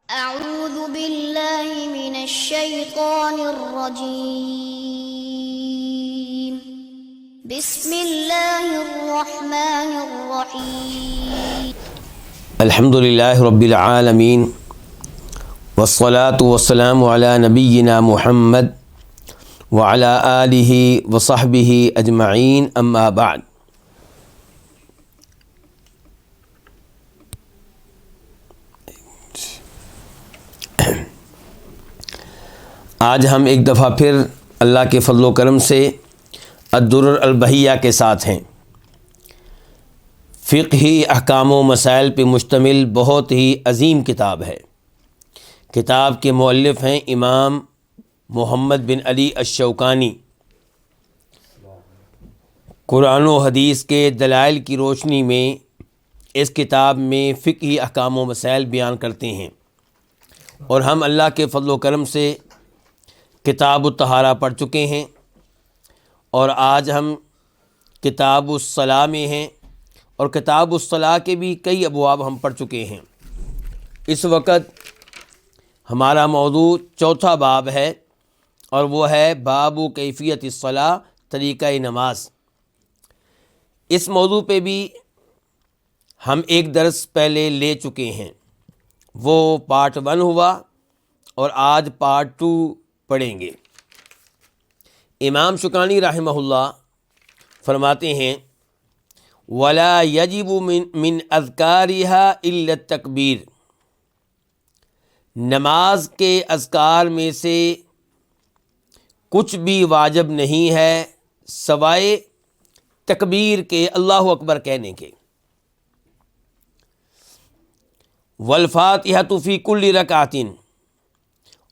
أعوذ بالله من الشيطان الرجيم. بسم الله الرحمن الرحيم. الحمد للہ رب العالمین والصلاة والسلام علی نبینا محمد وعلی آلہ وصحبہ اجمعین اما بعد. آج ہم ایک دفعہ پھر اللہ کے فضل و کرم سے الدرر البہیہ کے ساتھ ہیں. فقہی احکام و مسائل پہ مشتمل بہت ہی عظیم کتاب ہے. کتاب کے مؤلف ہیں امام محمد بن علی الشوکانی. قرآن و حدیث کے دلائل کی روشنی میں اس کتاب میں فقہی احکام و مسائل بیان کرتے ہیں، اور ہم اللہ کے فضل و کرم سے کتاب الطہارہ پڑھ چکے ہیں، اور آج ہم کتاب الصلاۃ میں ہیں، اور کتاب الصلاۃ کے بھی کئی ابواب ہم پڑھ چکے ہیں. اس وقت ہمارا موضوع چوتھا باب ہے، اور وہ ہے باب کیفیت الصلاۃ، طریقہ نماز. اس موضوع پہ بھی ہم ایک درس پہلے لے چکے ہیں، وہ پارٹ 1 ہوا، اور آج پارٹ 2 پڑھیں گے. امام شوکانی رحمہ اللہ فرماتے ہیں وَلَا يَجِبُ مِنْ أَذْكَارِهَا إِلَّا التَّكْبِيرُ. نماز کے اذکار میں سے کچھ بھی واجب نہیں ہے سوائے تکبیر کے، اللہ اکبر کہنے کے. وَالْفَاتِحَةُ فِي كُلِّ رَكْعَةٍ،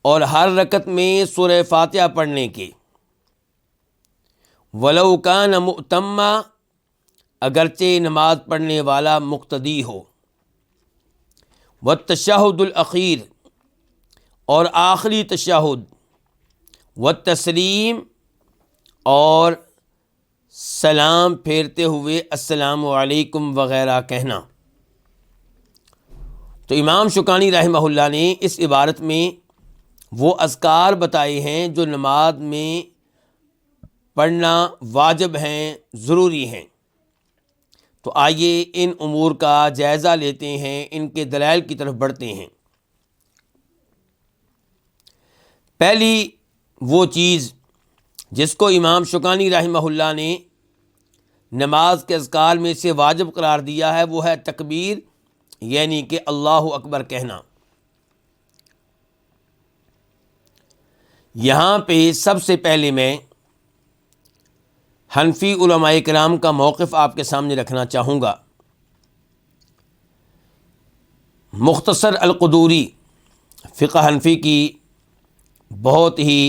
اور ہر رکعت میں سورہ فاتحہ پڑھنے کے. وَلَوْ كَانَ مُؤْتَمًّا، اگرچہ نماز پڑھنے والا مقتدی ہو. وَالتَّشَہُّدُ الْأَخِيرُ، اور آخری تشہد. وَالتَّسْلِيمُ، اور سلام پھیرتے ہوئے السلام علیکم وغیرہ کہنا. تو امام شوکانی رحمہ اللہ نے اس عبارت میں وہ اذکار بتائے ہیں جو نماز میں پڑھنا واجب ہیں، ضروری ہیں. تو آئیے ان امور کا جائزہ لیتے ہیں، ان کے دلائل کی طرف بڑھتے ہیں. پہلی وہ چیز جس کو امام شوکانی رحمہ اللہ نے نماز کے اذکار میں سے واجب قرار دیا ہے، وہ ہے تکبیر، یعنی کہ اللہ اکبر کہنا. یہاں پہ سب سے پہلے میں حنفی علماء کرام کا موقف آپ کے سامنے رکھنا چاہوں گا. مختصر القدوری فقہ حنفی کی بہت ہی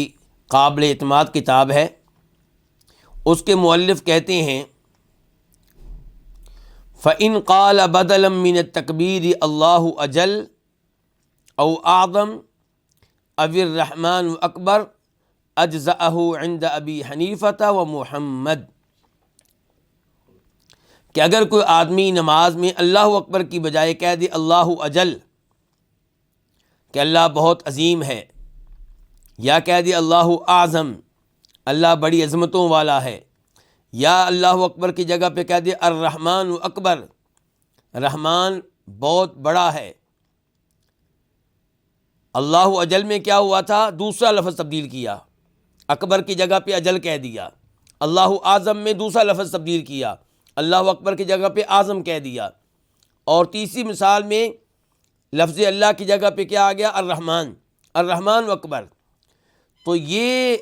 قابل اعتماد کتاب ہے. اس کے مؤلف کہتے ہیں فَإِنْ قَالَ بَدَلًا مِّنَ التَّكْبِيرِ اللَّهُ أَجَلُّ أَوْ أَعْظَمُ أَوِ الرَّحْمَنُ أَكْبَرُ أَجْزَأَهُ عِنْدَ أَبِي حَنِیفَةَ وَمُحَمَّدٍ. کہ اگر کوئی آدمی نماز میں اللہ اکبر کی بجائے کہہ دے اللہ اجل، کہ اللہ بہت عظیم ہے، یا کہہ دے اللہ اعظم، اللہ بڑی عظمتوں والا ہے، یا اللہ اکبر کی جگہ پہ کہہ دے الرحمن اکبر، رحمان بہت بڑا ہے. اللہ اجل میں کیا ہوا تھا؟ دوسرا لفظ تبدیل کیا، اکبر کی جگہ پہ اجل کہہ دیا. اللہ اعظم میں دوسرا لفظ تبدیل کیا، اللہ اکبر کی جگہ پہ اعظم کہہ دیا. اور تیسری مثال میں لفظ اللہ کی جگہ پہ کیا آ گیا؟ الرحمن، الرحمن اکبر. تو یہ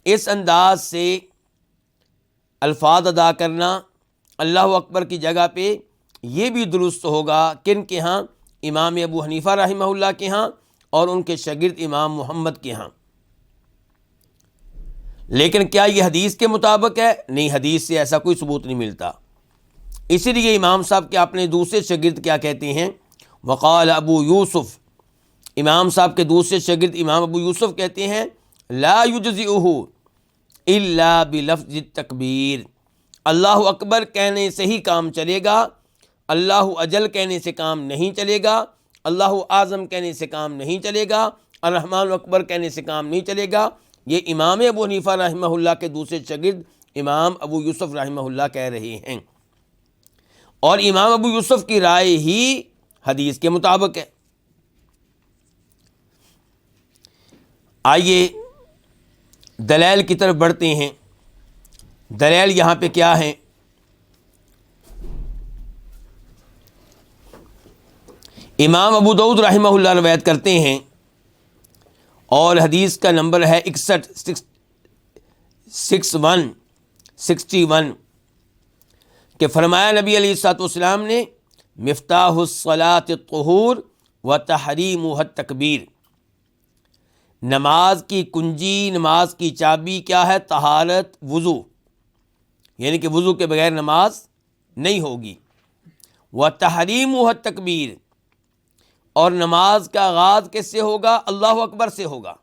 اس انداز سے الفاظ ادا کرنا اللہ اکبر کی جگہ پہ، یہ بھی درست ہوگا کن کے ہاں؟ امام ابو حنیفہ رحمہ اللہ کے ہاں، اور ان کے شاگرد امام محمد کے ہاں. لیکن کیا یہ حدیث کے مطابق ہے؟ نہیں، حدیث سے ایسا کوئی ثبوت نہیں ملتا. اسی لیے امام صاحب کے اپنے دوسرے شاگرد کیا کہتے ہیں؟ وقال ابو یوسف، امام صاحب کے دوسرے شاگرد امام ابو یوسف کہتے ہیں لا یجزئہ الا بلفظ التکبیر، اللہ اکبر کہنے سے ہی کام چلے گا، اللہ اجل کہنے سے کام نہیں چلے گا. اللہ اعظم کہنے سے کام نہیں چلے گا، الرحمن اکبر کہنے سے کام نہیں چلے گا۔ یہ امام ابو حنیفہ رحمہ اللہ کے دوسرے شاگرد امام ابو یوسف رحمہ اللہ کہہ رہے ہیں، اور امام ابو یوسف کی رائے ہی حدیث کے مطابق ہے۔ آئیے دلائل کی طرف بڑھتے ہیں۔ دلائل یہاں پہ کیا ہیں؟ امام ابو داؤد رحمہ اللہ روایت کرتے ہیں، اور حدیث کا نمبر ہے 61 کہ فرمایا نبی علیہ الصلوۃ والسلام نے، مفتاح الصلاۃ الطہور و تحریمها التکبیر، نماز کی کنجی، نماز کی چابی کیا ہے؟ طہارت، وضو، یعنی کہ وضو کے بغیر نماز نہیں ہوگی۔ وتحریمها التکبیر، اور نماز کا آغاز کس سے ہوگا؟ اللہ اکبر سے ہوگا۔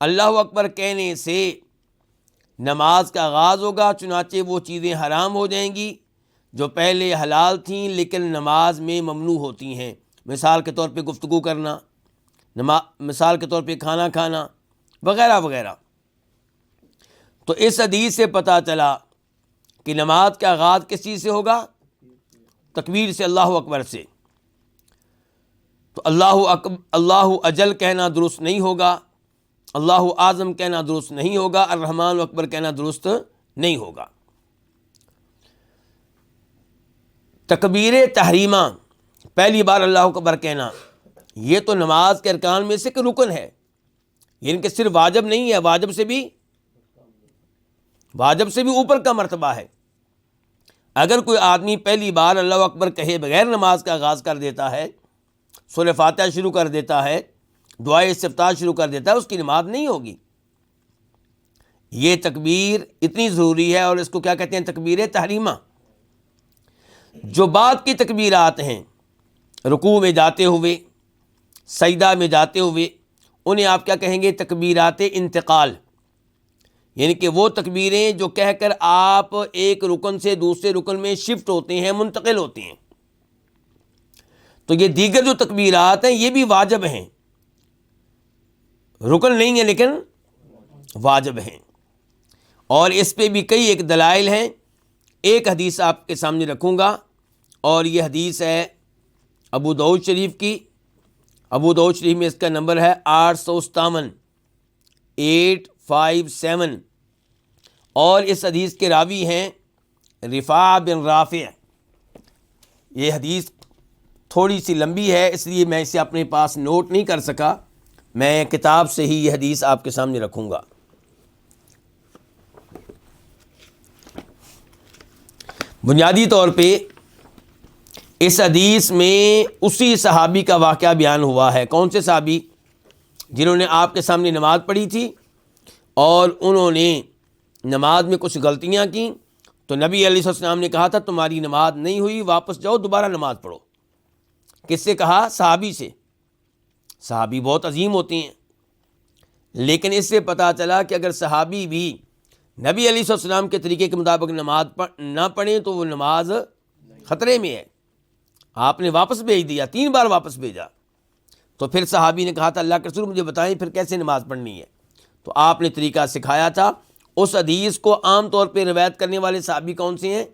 اللہ اکبر کہنے سے نماز کا آغاز ہوگا، چنانچہ وہ چیزیں حرام ہو جائیں گی جو پہلے حلال تھیں لیکن نماز میں ممنوع ہوتی ہیں، مثال کے طور پہ گفتگو کرنا، مثال کے طور پہ کھانا کھانا وغیرہ وغیرہ۔ تو اس حدیث سے پتہ چلا کہ نماز کا آغاز کس چیز سے ہوگا؟ تکبیر سے، اللہ اکبر سے۔ تو اللہ اجل کہنا درست نہیں ہوگا، اللہ اعظم کہنا درست نہیں ہوگا، الرحمن اکبر کہنا درست نہیں ہوگا۔ تکبیر تحریمہ، پہلی بار اللہ اکبر کہنا، یہ تو نماز کے ارکان میں سے ایک رکن ہے، یعنی کہ صرف واجب نہیں ہے، واجب سے بھی اوپر کا مرتبہ ہے۔ اگر کوئی آدمی پہلی بار اللہ اکبر کہے بغیر نماز کا آغاز کر دیتا ہے، سورہ فاتحہ شروع کر دیتا ہے، دعائے استفتاح شروع کر دیتا ہے، اس کی نماز نہیں ہوگی۔ یہ تکبیر اتنی ضروری ہے، اور اس کو کیا کہتے ہیں؟ تکبیر تحریمہ۔ جو بعد کی تکبیرات ہیں، رکوع میں جاتے ہوئے، سجدہ میں جاتے ہوئے، انہیں آپ کیا کہیں گے؟ تکبیرات انتقال، یعنی کہ وہ تکبیریں جو کہہ کر آپ ایک رکن سے دوسرے رکن میں شفٹ ہوتے ہیں، منتقل ہوتے ہیں۔ تو یہ دیگر جو تکبیرات ہیں یہ بھی واجب ہیں، رکن نہیں ہیں لیکن واجب ہیں، اور اس پہ بھی کئی ایک دلائل ہیں۔ ایک حدیث آپ کے سامنے رکھوں گا، اور یہ حدیث ہے ابو داؤد شریف کی۔ ابو داؤد شریف میں اس کا نمبر ہے 857، اور اس حدیث کے راوی ہیں رفاع بن رافع۔ یہ حدیث تھوڑی سی لمبی ہے، اس لیے میں اسے اپنے پاس نوٹ نہیں کر سکا، میں کتاب سے ہی یہ حدیث آپ کے سامنے رکھوں گا۔ بنیادی طور پہ اس حدیث میں اسی صحابی کا واقعہ بیان ہوا ہے۔ کون سے صحابی؟ جنہوں نے آپ کے سامنے نماز پڑھی تھی، اور انہوں نے نماز میں کچھ غلطیاں کیں، تو نبی علیہ السلام نے کہا تھا تمہاری نماز نہیں ہوئی، واپس جاؤ، دوبارہ نماز پڑھو۔ کس سے کہا؟ صحابی سے۔ صحابی بہت عظیم ہوتے ہیں، لیکن اس سے پتہ چلا کہ اگر صحابی بھی نبی علیہ السلام کے طریقے کے مطابق نماز نہ پڑھیں تو وہ نماز خطرے میں ہے۔ آپ نے واپس بھیج دیا، 3 بار واپس بھیجا، تو پھر صحابی نے کہا تھا اللہ کے رسول مجھے بتائیں پھر کیسے نماز پڑھنی ہے، تو آپ نے طریقہ سکھایا تھا۔ اس حدیث کو عام طور پہ روایت کرنے والے صحابی کون سے ہیں؟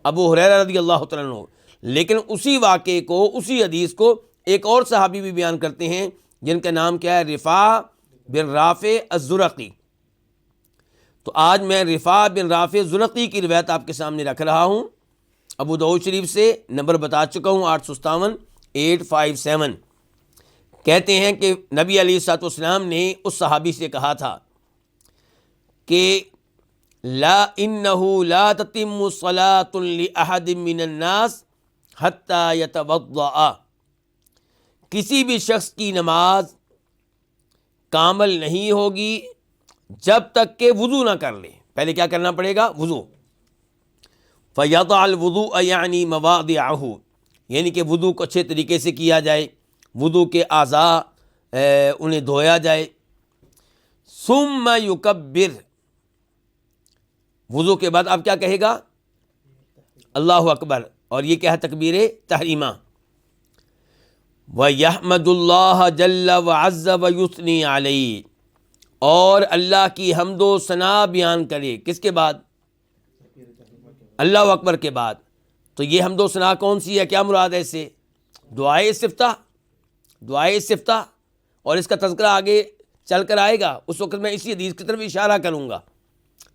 ابو ہریرہ رضی اللہ تعالیٰ عنہ، لیکن اسی واقعے کو، اسی حدیث کو ایک اور صحابی بھی بیان کرتے ہیں جن کا نام کیا ہے؟ رفاع بن رافع الزرقی۔ تو آج میں رفاع بن رافع الزرقی کی روایت آپ کے سامنے رکھ رہا ہوں، ابو داؤد شریف سے، نمبر بتا چکا ہوں 857۔ کہتے ہیں کہ نبی علیہ الصلوۃ والسلام نے اس صحابی سے کہا تھا کہ لا انہ لا تتم صلاۃ لأحد من الناس حتی یتوضأ، کسی بھی شخص کی نماز کامل نہیں ہوگی جب تک کہ وضو نہ کر لے۔ پہلے کیا کرنا پڑے گا؟ وضو۔ فَيَضَعَ الْوُضُوءَ یعنی مواضعہ، یعنی کہ وضو کو اچھے طریقے سے کیا جائے، وضو کے اعضاء انہیں دھویا جائے۔ ثُمَّ يُكَبِّرْ، وضو کے بعد اب کیا کہے گا؟ اللہ اکبر، اور یہ کیا ہے؟ تکبیر تحریمہ۔ وَيَحْمَدُ اللَّهَ جَلَّ وَعَزَّ وَيُثْنِي عَلَيْهِ، اور اللہ کی حمد و ثنا بیان کرے، کس کے بعد؟ اللہ اکبر کے بعد۔ تو یہ حمد و ثنا کون سی ہے، کیا مراد ہے اس سے؟ دعائے استفتاح، دعائے استفتاح، اور اس کا تذکرہ آگے چل کر آئے گا، اس وقت میں اسی حدیث کی طرف اشارہ کروں گا۔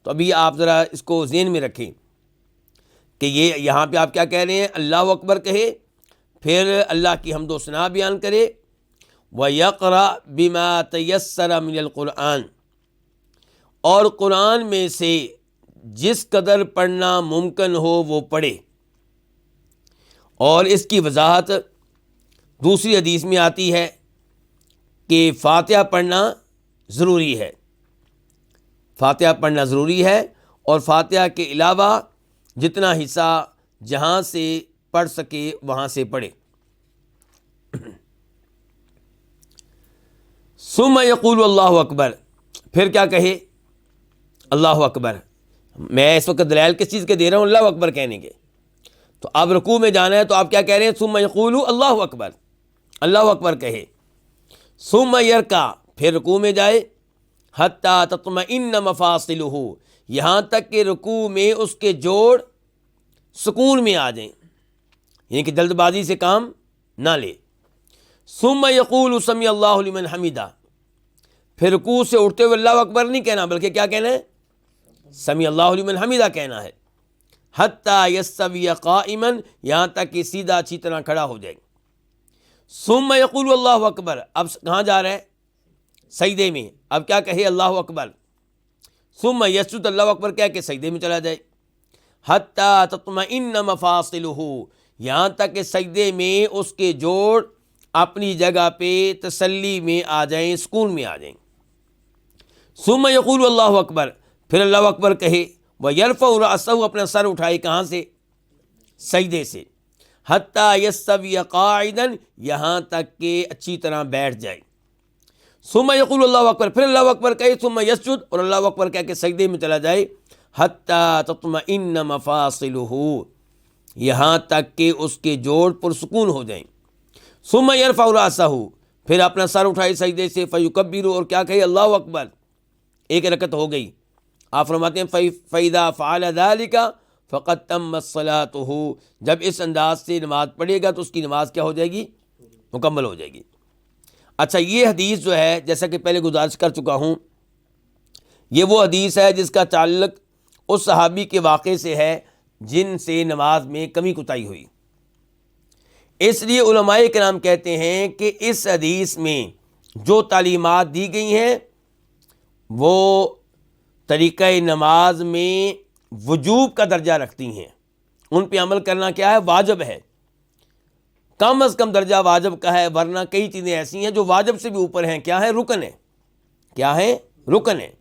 تو ابھی آپ ذرا اس کو ذہن میں رکھیں کہ یہ یہاں پہ آپ کیا کہہ رہے ہیں، اللہ اکبر کہے، پھر اللہ کی حمد و ثنا بیان کرے، وَيَقْرَأْ بِمَا تَيَسَّرَ مِنَ الْقُرْآنِ، اور قرآن میں سے جس قدر پڑھنا ممکن ہو وہ پڑھے۔ اور اس کی وضاحت دوسری حدیث میں آتی ہے کہ فاتحہ پڑھنا ضروری ہے، فاتحہ پڑھنا ضروری ہے، اور فاتحہ کے علاوہ جتنا حصہ جہاں سے پڑھ سکے وہاں سے پڑھے۔ ثم یقول اللہ اکبر، پھر کیا کہے؟ اللہ اکبر۔ میں اس وقت دلائل کس چیز کے دے رہا ہوں؟ اللہ اکبر کہنے کے۔ تو اب رکوع میں جانا ہے تو آپ کیا کہہ رہے ہیں؟ ثم یقول اللہ اکبر، اللہ اکبر کہے۔ ثم یرکع، پھر رکوع میں جائے، حتی تطمئن مفاصلہ، یہاں تک کہ رکوع میں اس کے جوڑ سکون میں آ جائیں، یعنی کہ جلد بازی سے کام نہ لے۔ ثم یقول سمی اللہ لمن حمیدہ، پھر رکوع سے اٹھتے ہوئے اللہ اکبر نہیں کہنا، بلکہ کیا کہنا ہے؟ سمی اللہ لمن حمیدہ کہنا ہے۔ حتی یستوی قائما، یہاں تک کہ سیدھا اچھی طرح کھڑا ہو جائے۔ ثم یقول اللہ اکبر، اب کہاں جا رہا ہے؟ سجدے میں۔ اب کیا کہے؟ اللہ اکبر۔ ثم یسجد، اللہ اکبر کہہ کے سجدے میں چلا جائے۔ حتی تطمئن مفاصلہ، یہاں تک کہ سجدے میں اس کے جوڑ اپنی جگہ پہ تسلی میں آ جائیں، سکون میں آ جائیں۔ ثم یقول اللہ اکبر، پھر اللہ اکبر کہے، وَيَرْفَعُ رَأْسَهُ، اپنا سر اٹھائے، کہاں سے؟ سجدے سے۔ حتی یستوی قاعدا، یہاں تک کہ اچھی طرح بیٹھ جائے۔ ثم یقول اللہ اکبر، پھر اللہ اکبر کہے، ثم یسجد، اور اللہ اکبر کہہ کے سجدے میں چلا جائے۔ حتی تطمئن مفاصلہ، یہاں تک کہ اس کے جوڑ پرسکون ہو جائیں۔ ثم یرفع رأسہ، پھر اپنا سر اٹھائے سجدے سے، فیکبر، اور کیا کہے؟ اللہ اکبر۔ ایک رکعت ہو گئی۔ آپ فرماتے ہیں فَإِذَا فَعَلَ ذَلِكَ فَقَدْ تَمَّتْ صَلَاتُهُ، جب اس انداز سے نماز پڑھے گا تو اس کی نماز کیا ہو جائے گی؟ مکمل ہو جائے گی۔ اچھا، یہ حدیث جو ہے، جیسا کہ پہلے گزارش کر چکا ہوں، یہ وہ حدیث ہے جس کا تعلق اس صحابی کے واقعے سے ہے جن سے نماز میں کمی کوتاہی ہوئی۔ اس لیے علماء کرام کہتے ہیں کہ اس حدیث میں جو تعلیمات دی گئی ہیں وہ طریقہ نماز میں وجوب کا درجہ رکھتی ہیں، ان پہ عمل کرنا کیا ہے؟ واجب ہے، کم از کم درجہ واجب کا ہے، ورنہ کئی چیزیں ایسی ہیں جو واجب سے بھی اوپر ہیں، کیا ہیں؟ رکن ہے، کیا ہے؟ رکن ہے۔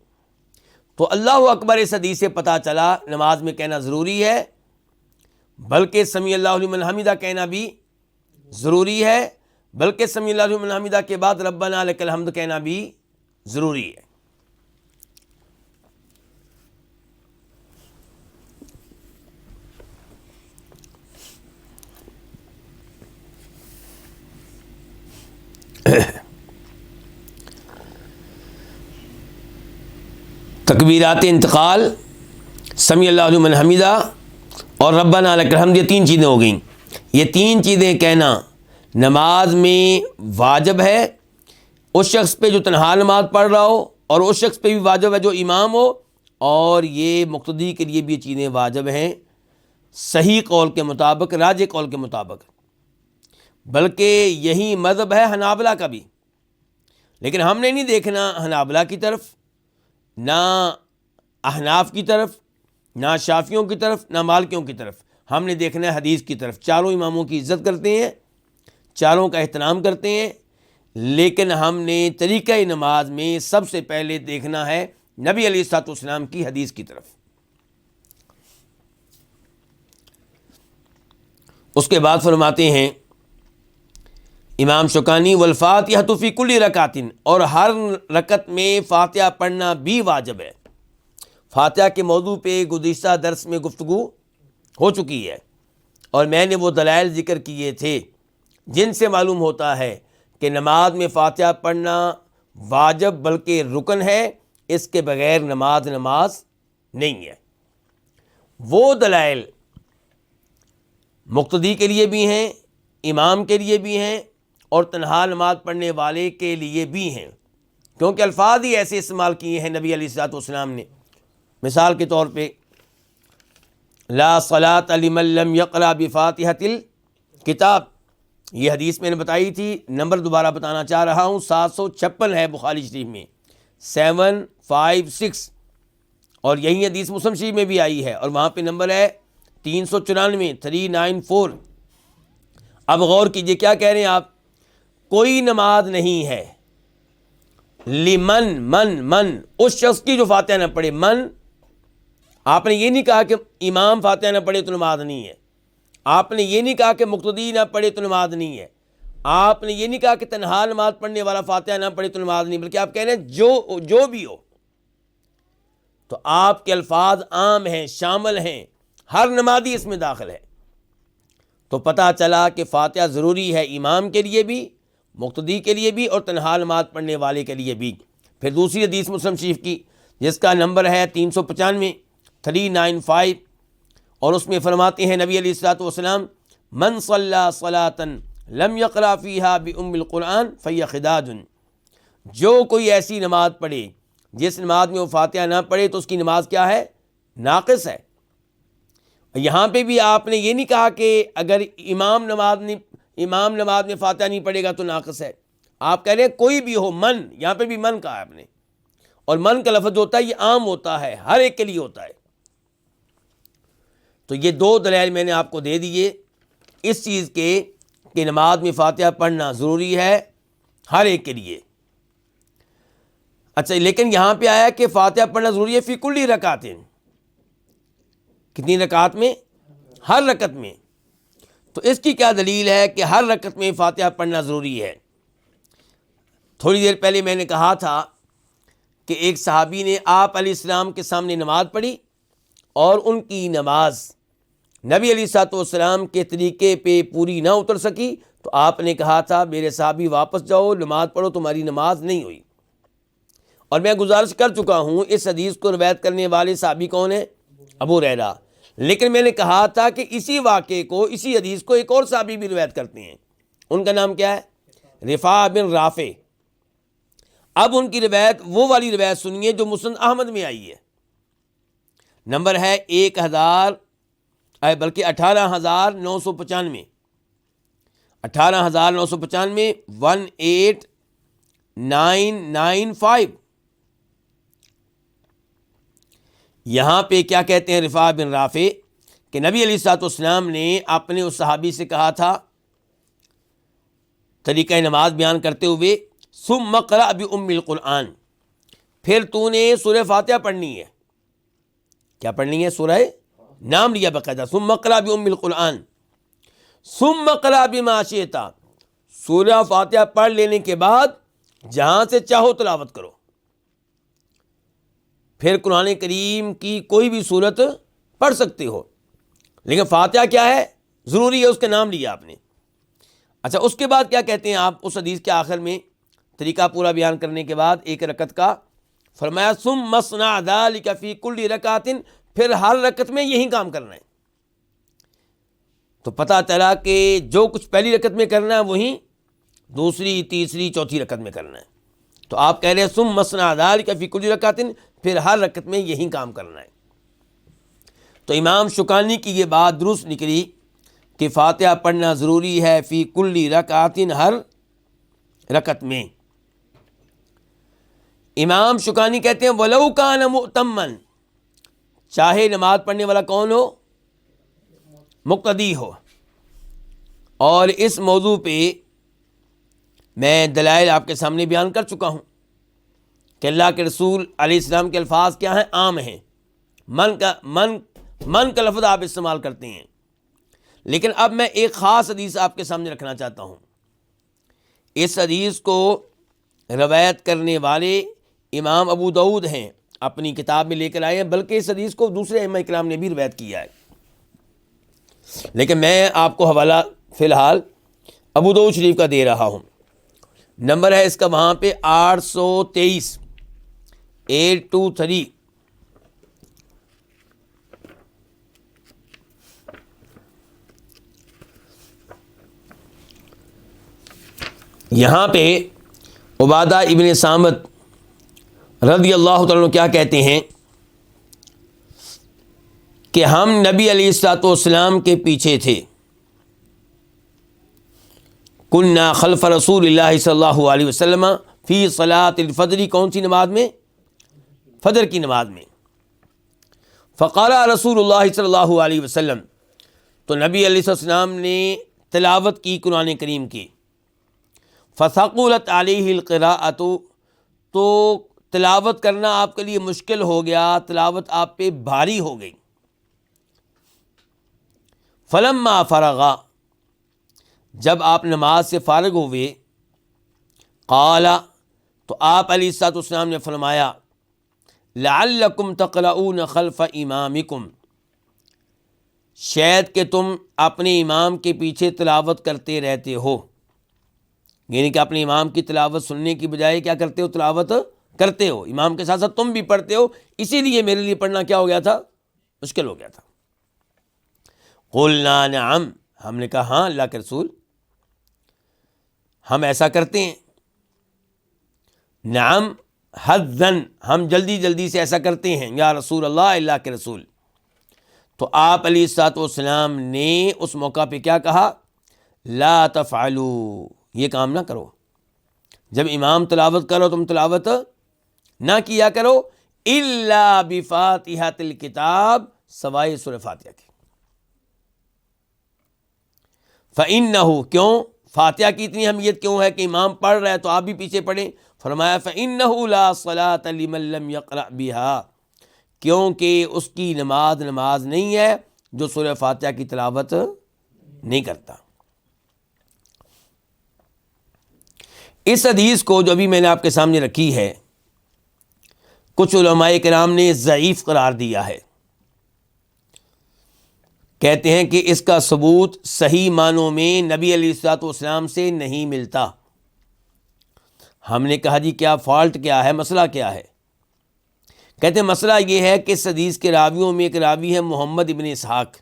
تو اللہ اکبر اس حدیث سے پتہ چلا نماز میں کہنا ضروری ہے، بلکہ سمی اللہ لمن حمیدہ کہنا بھی ضروری ہے، بلکہ سمی اللہ لمن حمیدہ کے بعد ربنا لک الحمد کہنا بھی ضروری ہے۔ تکبیرات انتقال، سمی اللہ لمن حمیدہ اور ربنا لک الحمد، یہ تین چیزیں ہو گئیں۔ یہ تین چیزیں کہنا نماز میں واجب ہے، اس شخص پہ جو تنہا نماز پڑھ رہا ہو، اور اس شخص پہ بھی واجب ہے جو امام ہو، اور یہ مقتدی کے لیے بھی یہ چیزیں واجب ہیں، صحیح قول کے مطابق، راجح قول کے مطابق۔ بلکہ یہی مذہب ہے حنابلہ کا بھی، لیکن ہم نے نہیں دیکھنا حنابلہ کی طرف، نہ احناف کی طرف، نہ شافیوں کی طرف، نہ مالکیوں کی طرف، ہم نے دیکھنا ہے حدیث کی طرف۔ چاروں اماموں کی عزت کرتے ہیں، چاروں کا احترام کرتے ہیں، لیکن ہم نے طریقہ نماز میں سب سے پہلے دیکھنا ہے نبی علیہ الصلوۃ والسلام کی حدیث کی طرف۔ اس کے بعد فرماتے ہیں امام شوکانی، والفاتحۃ فی کل رکعۃ، اور ہر رکعت میں فاتحہ پڑھنا بھی واجب ہے۔ فاتحہ کے موضوع پہ گزشتہ درس میں گفتگو ہو چکی ہے، اور میں نے وہ دلائل ذکر کیے تھے جن سے معلوم ہوتا ہے کہ نماز میں فاتحہ پڑھنا واجب بلکہ رکن ہے، اس کے بغیر نماز نہیں ہے۔ وہ دلائل مقتدی کے لیے بھی ہیں، امام کے لیے بھی ہیں، اور تنہا نماز پڑھنے والے کے لیے بھی ہیں، کیونکہ الفاظ ہی ایسے استعمال کیے ہیں نبی علیہ الصلوۃ والسلام نے۔ مثال کے طور پہ لا صلاۃ لمن لم یقرأ بفاتحۃ الکتاب، یہ حدیث میں نے بتائی تھی، نمبر دوبارہ بتانا چاہ رہا ہوں، 756 ہے بخاری شریف میں، 756، اور یہی حدیث مسلم شریف میں بھی آئی ہے، اور وہاں پہ نمبر ہے 394، 394۔ اب غور کیجئے کیا کہہ رہے ہیں آپ، کوئی نماز نہیں ہے لمن من اس شخص کی جو فاتحہ نہ پڑھے۔ من، آپ نے یہ نہیں کہا کہ امام فاتحہ نہ پڑھے تو نماز نہیں ہے، آپ نے یہ نہیں کہا کہ مقتدی نہ پڑھے تو نماز نہیں ہے، آپ نے یہ نہیں کہا کہ تنہا نماز پڑھنے والا فاتحہ نہ پڑھے تو نماز نہیں، بلکہ آپ کہہ رہے ہیں جو بھی ہو۔ تو آپ کے الفاظ عام ہیں، شامل ہیں، ہر نمازی اس میں داخل ہے۔ تو پتہ چلا کہ فاتحہ ضروری ہے امام کے لیے بھی، مقتدی کے لیے بھی، اور تنہا نماز پڑھنے والے کے لیے بھی۔ پھر دوسری حدیث مسلم شریف کی جس کا نمبر ہے 395، 395، اور اس میں فرماتے ہیں نبی علیہ الصلوۃ والسلام، من صلی صلاۃ لم یقرأ فیہا بأم القرآن فہی خداج، جو کوئی ایسی نماز پڑھے جس نماز میں وہ فاتحہ نہ پڑھے تو اس کی نماز کیا ہے؟ ناقص ہے۔ یہاں پہ بھی آپ نے یہ نہیں کہا کہ اگر امام نماز میں فاتحہ نہیں پڑھے گا تو ناقص ہے، آپ کہہ رہے ہیں کوئی بھی ہو، من، یہاں پہ بھی من کہا ہے آپ نے، اور من کا لفظ ہوتا ہے یہ عام ہوتا ہے، ہر ایک کے لیے ہوتا ہے۔ تو یہ دو دلائل میں نے آپ کو دے دیے اس چیز کے کہ نماز میں فاتحہ پڑھنا ضروری ہے ہر ایک کے لیے۔ اچھا، لیکن یہاں پہ آیا کہ فاتحہ پڑھنا ضروری ہے فی کل رکعت، کتنی رکعت میں؟ ہر رکعت میں۔ تو اس کی کیا دلیل ہے کہ ہر رکعت میں فاتحہ پڑھنا ضروری ہے؟ تھوڑی دیر پہلے میں نے کہا تھا کہ ایک صحابی نے آپ علیہ السلام کے سامنے نماز پڑھی اور ان کی نماز نبی علیہ الصلوۃ والسلام کے طریقے پہ پوری نہ اتر سکی، تو آپ نے کہا تھا میرے صحابی واپس جاؤ، نماز پڑھو، تمہاری نماز نہیں ہوئی۔ اور میں گزارش کر چکا ہوں اس حدیث کو روایت کرنے والے صحابی کون ہیں؟ ابو ہریرہ۔ لیکن میں نے کہا تھا کہ اسی واقعے کو، اسی حدیث کو ایک اور صحابی بھی روایت کرتے ہیں، ان کا نام کیا ہے؟ رفاع بن رافع۔ اب ان کی روایت، وہ والی روایت سنیے جو مسند احمد میں آئی ہے، نمبر ہے 18995، 18995، 18995۔ یہاں پہ کیا کہتے ہیں رفاع بن رافع کہ نبی علیہ الصلوۃ والسلام نے اپنے اس صحابی سے کہا تھا طریقہ نماز بیان کرتے ہوئے، ثم اقرأ بأم القرآن، پھر تو نے سورہ فاتحہ پڑھنی ہے۔ کیا پڑھنی ہے؟ سورہ، نام لیا باقاعدہ، ثم اقرأ بأم القرآن ثم اقرأ بما شئت، سورہ فاتحہ پڑھ لینے کے بعد جہاں سے چاہو تلاوت کرو۔ پھر قرآن کریم کی کوئی بھی صورت پڑھ سکتے ہو، لیکن فاتحہ کیا ہے؟ ضروری ہے، اس کا نام لیا آپ نے۔ اچھا، اس کے بعد کیا کہتے ہیں آپ اس حدیث کے آخر میں، طریقہ پورا بیان کرنے کے بعد ایک رکعت کا، فرمایا ثم اصنع ذلک فی کل رکعت، پھر ہر رکعت میں یہی کام کرنا ہے۔ تو پتہ چلا کہ جو کچھ پہلی رکعت میں کرنا ہے وہی دوسری، تیسری، چوتھی رکعت میں کرنا ہے۔ تو آپ کہہ رہے ہیں ثم اصنع ذلک فی کل رکعت، پھر ہر رکعت میں یہی کام کرنا ہے۔ تو امام شوکانی کی یہ بات درست نکلی کہ فاتحہ پڑھنا ضروری ہے فی کل رکعت، ہر رکعت میں۔ امام شوکانی کہتے ہیں ولو کان مؤتمن، چاہے نماز پڑھنے والا کون ہو؟ مقتدی ہو۔ اور اس موضوع پہ میں دلائل آپ کے سامنے بیان کر چکا ہوں کہ اللہ کے رسول علیہ السلام کے الفاظ کیا ہیں؟ عام ہیں، من کا لفظ آپ استعمال کرتے ہیں۔ لیکن اب میں ایک خاص حدیث آپ کے سامنے رکھنا چاہتا ہوں۔ اس حدیث کو روایت کرنے والے امام ابو داؤد ہیں، اپنی کتاب میں لے کر آئے ہیں، بلکہ اس حدیث کو دوسرے ائمہ کرام نے بھی روایت کیا ہے، لیکن میں آپ کو حوالہ فی الحال ابو داؤد شریف کا دے رہا ہوں. نمبر ہے اس کا وہاں پہ 823 823. یہاں پہ عبادہ ابن صامت رضی اللہ تعالیٰ عنہ کیا کہتے ہیں کہ ہم نبی علیہ الصلوۃ والسلام کے پیچھے تھے. کننا خلف رسول اللہ صلی اللہ علیہ وسلم فی صلاۃ الفجر. کون سی نماز میں؟ فجر کی نماز میں. فقال رسول اللہ صلی اللہ علیہ وسلم. تو نبی علیہ السلام نے تلاوت کی قرآن کریم کی. فثقلت علیہ القراءۃ. تو تلاوت کرنا آپ کے لیے مشکل ہو گیا، تلاوت آپ پہ بھاری ہو گئی. فلما فرغا. جب آپ نماز سے فارغ ہوئے، قال. تو آپ علیہ الصلوۃ والسلام نے فرمایا لعلکم تقرؤون خلف امامکم. شاید کہ تم اپنے امام کے پیچھے تلاوت کرتے رہتے ہو. یعنی کہ اپنے امام کی تلاوت سننے کی بجائے کیا کرتے ہو؟ تلاوت کرتے ہو. امام کے ساتھ ساتھ تم بھی پڑھتے ہو، اسی لیے میرے لیے پڑھنا کیا ہو گیا تھا؟ مشکل ہو گیا تھا. قلنا نعم. ہم نے کہا ہاں اللہ کے رسول، ہم ایسا کرتے ہیں. نعم حذن. ہم جلدی جلدی سے ایسا کرتے ہیں یا رسول اللہ، اللہ کے رسول. تو آپ علیہ الصلوۃ والسلام نے اس موقع پہ کیا کہا؟ لا تفعلوا. یہ کام نہ کرو. جب امام تلاوت کرو تم تلاوت نہ کیا کرو الا بفاتحۃ الکتاب، سوائے سورہ فاتحہ کی. فإنہ. کیوں؟ فاتحہ کی اتنی اہمیت کیوں ہے کہ امام پڑھ رہا ہے تو آپ بھی پیچھے پڑھیں؟ فرمایا فإنہ لا صلاۃ لمن لم یقرأ بہا. کیونکہ اس کی نماز نہیں ہے جو سورہ فاتحہ کی تلاوت نہیں کرتا. اس حدیث کو جو ابھی میں نے آپ کے سامنے رکھی ہے، کچھ علماء کرام نے ضعیف قرار دیا ہے. کہتے ہیں کہ اس کا ثبوت صحیح معنوں میں نبی علیہ الصلوۃ والسلام سے نہیں ملتا. ہم نے کہا جی کیا فالٹ کیا ہے، مسئلہ کیا ہے؟ کہتے ہیں مسئلہ یہ ہے کہ اس حدیث کے راویوں میں ایک راوی ہے محمد ابن اسحاق،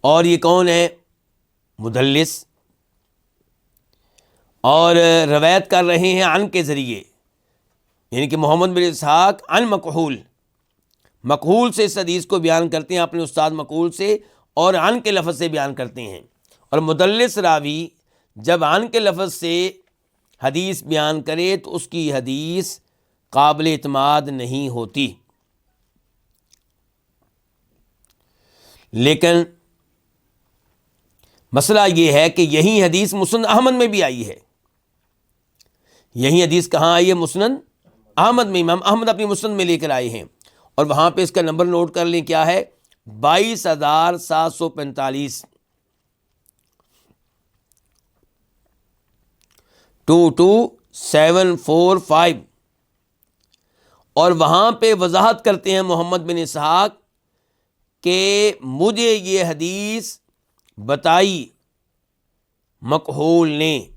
اور یہ کون ہے؟ مدلس، اور روایت کر رہے ہیں عن کے ذریعے. یعنی کہ محمد بن اسحاق عن مکحول، مکحول سے اس حدیث کو بیان کرتے ہیں اپنے استاد مکحول سے، اور عن کے لفظ سے بیان کرتے ہیں. اور مدلس راوی جب عن کے لفظ سے حدیث بیان کرے تو اس کی حدیث قابل اعتماد نہیں ہوتی. لیکن مسئلہ یہ ہے کہ یہی حدیث مسند احمد میں بھی آئی ہے. یہی حدیث کہاں آئی ہے؟ مسند احمد میں. امام احمد اپنی مسند میں لے کر آئے ہیں، اور وہاں پہ اس کا نمبر نوٹ کر لیں، کیا ہے؟ 22,745 22745. اور وہاں پہ وضاحت کرتے ہیں محمد بن اسحاق کہ مجھے یہ حدیث بتائی مکحول نے.